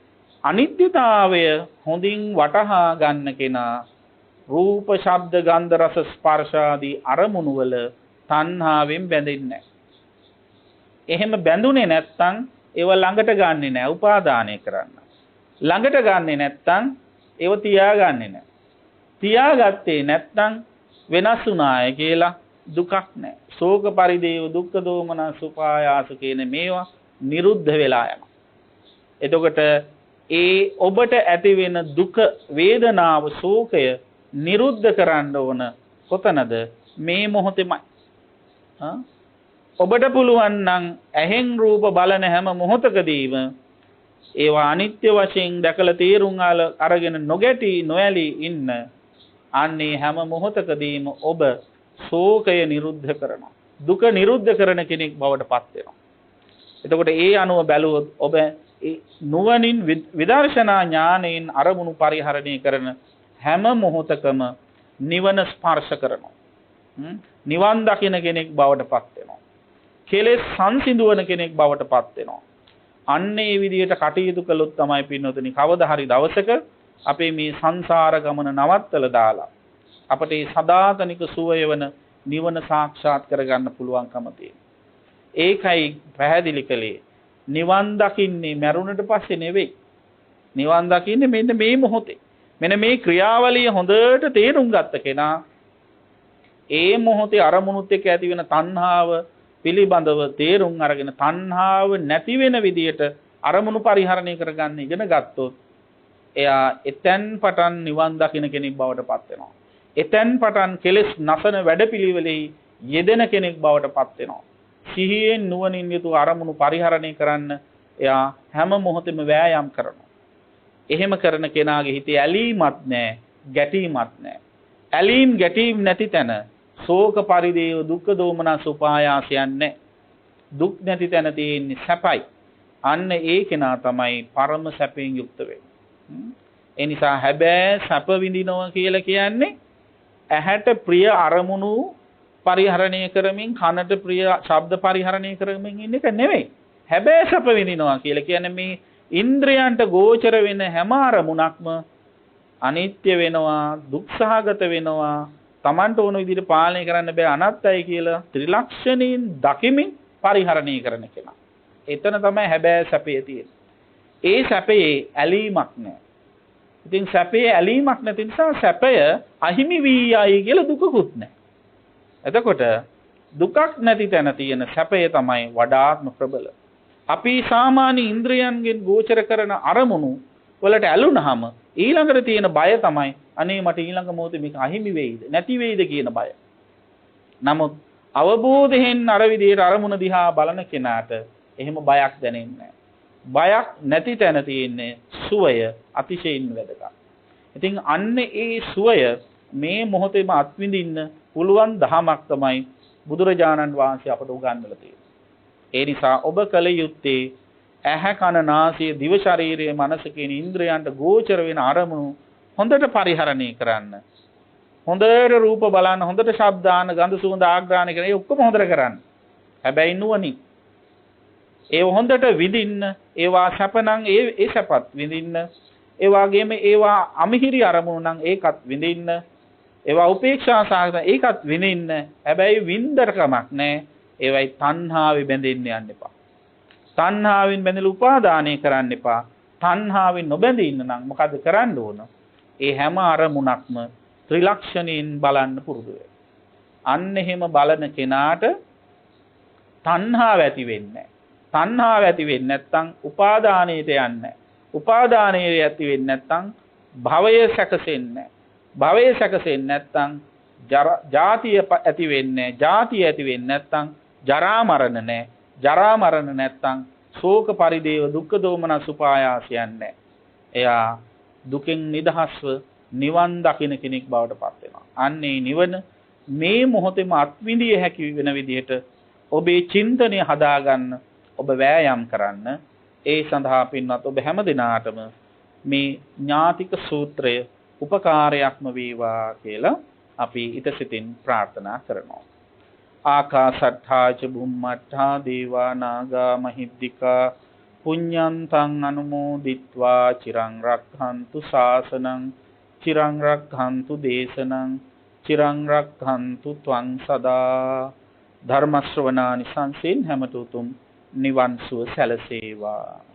Speaker 1: අනිත්‍යතාවය හොඳින් වටහා ගන්න කෙනා රූප, ශබ්ද, ගන්ධ, රස, ස්පර්ශ ආදී අරමුණු වල තණ්හාවෙන් බැඳෙන්නේ නැහැ. එහෙම බැඳුනේ නැත්තම් ඒව ළඟට ගන්නෙ නැහැ, උපාදානය කරන්න. ළඟට ගන්නෙ නැත්තම් ඒව තියාගන්නේ නැහැ. තියාගත්තේ නැත්තම් වෙනස් වුණාය කියලා දුකක් නැහැ. ශෝක පරිදේව දුක්ඛ දෝමනස් උපායාස කියන මේවා නිරුද්ධ වෙලා යනවා. එතකොට ඒ ඔබට ඇති වෙන දුක, වේදනාව, ශෝකය නිරුද්ධ කරන්න ඕන කොතනද? මේ මොහොතේමයි. ඔබට පුළුවන් නම් ඇහෙන් රූප බලන හැම මොහොතකදීම ඒවා අනිත්‍ය වශයෙන් දැකලා තේරුම් අරගෙන නොගැටි නොඇලී ඉන්න. අන්නේ හැම මොහොතකදීම ඔබ ශෝකය නිරුද්ධ කරනවා. දුක නිරුද්ධ කරන කෙනෙක් බවට පත් වෙනවා. එතකොට ඒ අනුව බැලුවොත් ඔබ නුවණින් විදර්ශනා ඥාණයෙන් අරමුණු පරිහරණය කරන හැම මොහොතකම නිවන ස්පර්ශ කරනවා. නිවන් දකින කෙනෙක් බවට පත් වෙනවා. කෙලෙස් සංසිඳවන කෙනෙක් බවට පත් වෙනවා. අන්න ඒ විදිහට කටයුතු කළොත් තමයි පින්නොතනි කවදා හරි දවසක අපේ මේ සංසාර ගමන නවත්තලා දාලා අපට මේ සදාතනික සුවය වන නිවන සාක්ෂාත් කරගන්න පුළුවන්කම තියෙනවා. ඒකයි පැහැදිලි කළේ නිවන් දකින්නේ මරුණට පස්සේ නෙවෙයි. නිවන් දකින්නේ මෙන්න මේ මොහොතේ. මෙන්න මේ ක්‍රියාවලිය හොඳට තේරුම් ගත්ත කෙනා ඒ මොහොතේ අරමුණුත් එක්ක ඇති වෙන තණ්හාව පිළිබඳව තේරුම් අරගෙන තණ්හාව නැති වෙන විදියට අරමුණු පරිහරණය කරගන්න ඉගෙන ගත්තොත් එයා එතෙන් පටන් නිවන් දකින කෙනෙක් බවට පත් වෙනවා. එතෙන් පටන් කෙලෙස් නැසන වැඩපිළිවෙලෙහි යෙදෙන කෙනෙක් බවට පත් වෙනවා. සිහියෙන් නුවණින් යුතුව අරමුණු පරිහරණය කරන්න එයා හැම මොහොතෙම වෑයම් කරනවා. එහෙම කරන කෙනාගේ හිතේ ඇලීමක් නැහැ, ගැටීමක් නැහැ. ඇලීම් ගැටීම් නැති තැන ශෝක පරිදේව දුක්ඛ දෝමනස් උපායාසයන් නැහැ. දුක් නැති තැන තියෙන්නේ සැපයි. අන්න ඒ කෙනා තමයි පරම සැපයෙන් යුක්ත වෙන්නේ. ඒ නිසා හැබැයි සැප විඳිනවා කියලා කියන්නේ ඇහැට ප්‍රිය අරමුණු පරිහරණය කරමින් කනට ප්‍රිය ශබ්ද පරිහරණය කරමින් ඉන්න එක නෙවෙයි. හැබැයි සැප විඳිනවා කියලා කියන්නේ මේ ඉන්ද්‍රයන්ට ගෝචර වෙන හැම අරමුණක්ම අනිත්‍ය වෙනවා, දුක්සහගත වෙනවා, Tamanට ඕන විදිහට පාලනය කරන්න බෑ, අනත්තයි කියලා ත්‍රිලක්ෂණයෙන් දකිමින් පරිහරණය කරන කෙනා. එතන තමයි හැබැයි සැපේ තියෙන්නේ. ඒ සැපේ ඇලීමක් නෑ. ඉතින් සැපේ ඇලීමක් නැති නිසා සැපය අහිමි වී යයි කියලා දුකකුත් නෑ. එතකොට දුකක් නැති තැන තියෙන සැපය තමයි වඩාත්ම ප්‍රබල. අපි සාමාන්‍ය ඉන්ද්‍රයන්ගෙන් ගෝචර කරන අරමුණු වලට ඇලුනහම ඊළඟට තියෙන බය තමයි අනේ මට ඊළඟ මොහොතේ මේක අහිමි වෙයිද නැති වෙයිද කියන බය. නමුත් අවබෝධයෙන් අර විදිහට අරමුණ දිහා බලන කෙනාට එහෙම බයක් දැනෙන්නේ නැහැ. බයක් නැති තැන තියෙන්නේ සුවය අතිශයින් වැදගත්. ඉතින් අන්න ඒ සුවය මේ මොහොතේම අත්විඳින්න පුළුවන් දහමක් තමයි බුදුරජාණන් වහන්සේ අපට උගන්වලා තියෙන්නේ. ඒ නිසා ඔබ කල යුත්තේ ඇහැ කන නාසය දිව ශරීරයේ මනස කියන ඉන්ද්‍රයන්ට ගෝචර වෙන අරමුණු හොඳට පරිහරණය කරන්න. හොඳට රූප බලන්න, හොඳට ශබ්ද ආන, ගන්ධ සුවඳ ආග්‍රහණය කරන. ඒ ඔක්කොම හොඳට කරන්න. හැබැයි නුවණින්. ඒව හොඳට විඳින්න, ඒවා සැපනම් ඒ සැපත් විඳින්න. ඒ වගේම ඒවා අමිහිරි අරමුණු නම් ඒකත් විඳින්න. ඒවා උපේක්ෂා සාගත ඒකත් විඳින්න. හැබැයි වින්දරකමක් නැහැ. ඒවයි තණ්හාවෙ බැඳෙන්න යන්න එපා. තණ්හාවෙන් බැඳලා උපාදානය කරන්න එපා. තණ්හාවෙන් නොබැඳී ඉන්න නම් මොකද කරන්න ඕන? ඒ හැම අරමුණක්ම ත්‍රිලක්ෂණයෙන් බලන්න පුරුදු වෙන්න. අන්න එහෙම බලන කෙනාට තණ්හාව ඇති වෙන්නේ නැහැ. තණ්හාව ඇති වෙන්නේ නැත්නම් උපාදානයට යන්නේ නැහැ. උපාදානය ඇති වෙන්නේ නැත්නම් භවය සැකසෙන්නේ නැහැ. භවය සැකසෙන්නේ නැත්නම් ජාතිය ඇති වෙන්නේ නැහැ. ජාතිය ඇති වෙන්නේ නැත්නම් ජරා මරණ නැහැ. ජරා මරණ නැත්නම් ශෝක පරිදේව දුක්ඛ දෝමනස් උපායාසයන් නැහැ. එයා දුකෙන් නිදහස්ව නිවන් දකින කෙනෙක් බවට පත් වෙනවා. අන්නේ නිවන මේ මොහොතේම අත්විඳිය හැකි වෙන විදිහට ඔබේ චින්තනය හදාගන්න ඔබ වෑයම් කරන්න. ඒ සඳහා පින්වත් ඔබ හැම දිනාටම මේ ඥාතික සූත්‍රය උපකාරයක්ම වේවා කියලා අපි ඊටසිතින් ප්‍රාර්ථනා කරනවා. ආකාසට්ඨා ච බුම්මට්ඨා දේවා නාග මහිද්దికා පුඤ්ඤන්තං අනුමෝදිත්වා චිරං රක්ඛන්තු ශාසනං චිරං රක්ඛන්තු දේශනං චිරං රක්ඛන්තු ත්වං සදා. ධර්ම ශ්‍රවණානි සංසෙන් හැමත උතුම් නිවන් සුව සැලසේවා.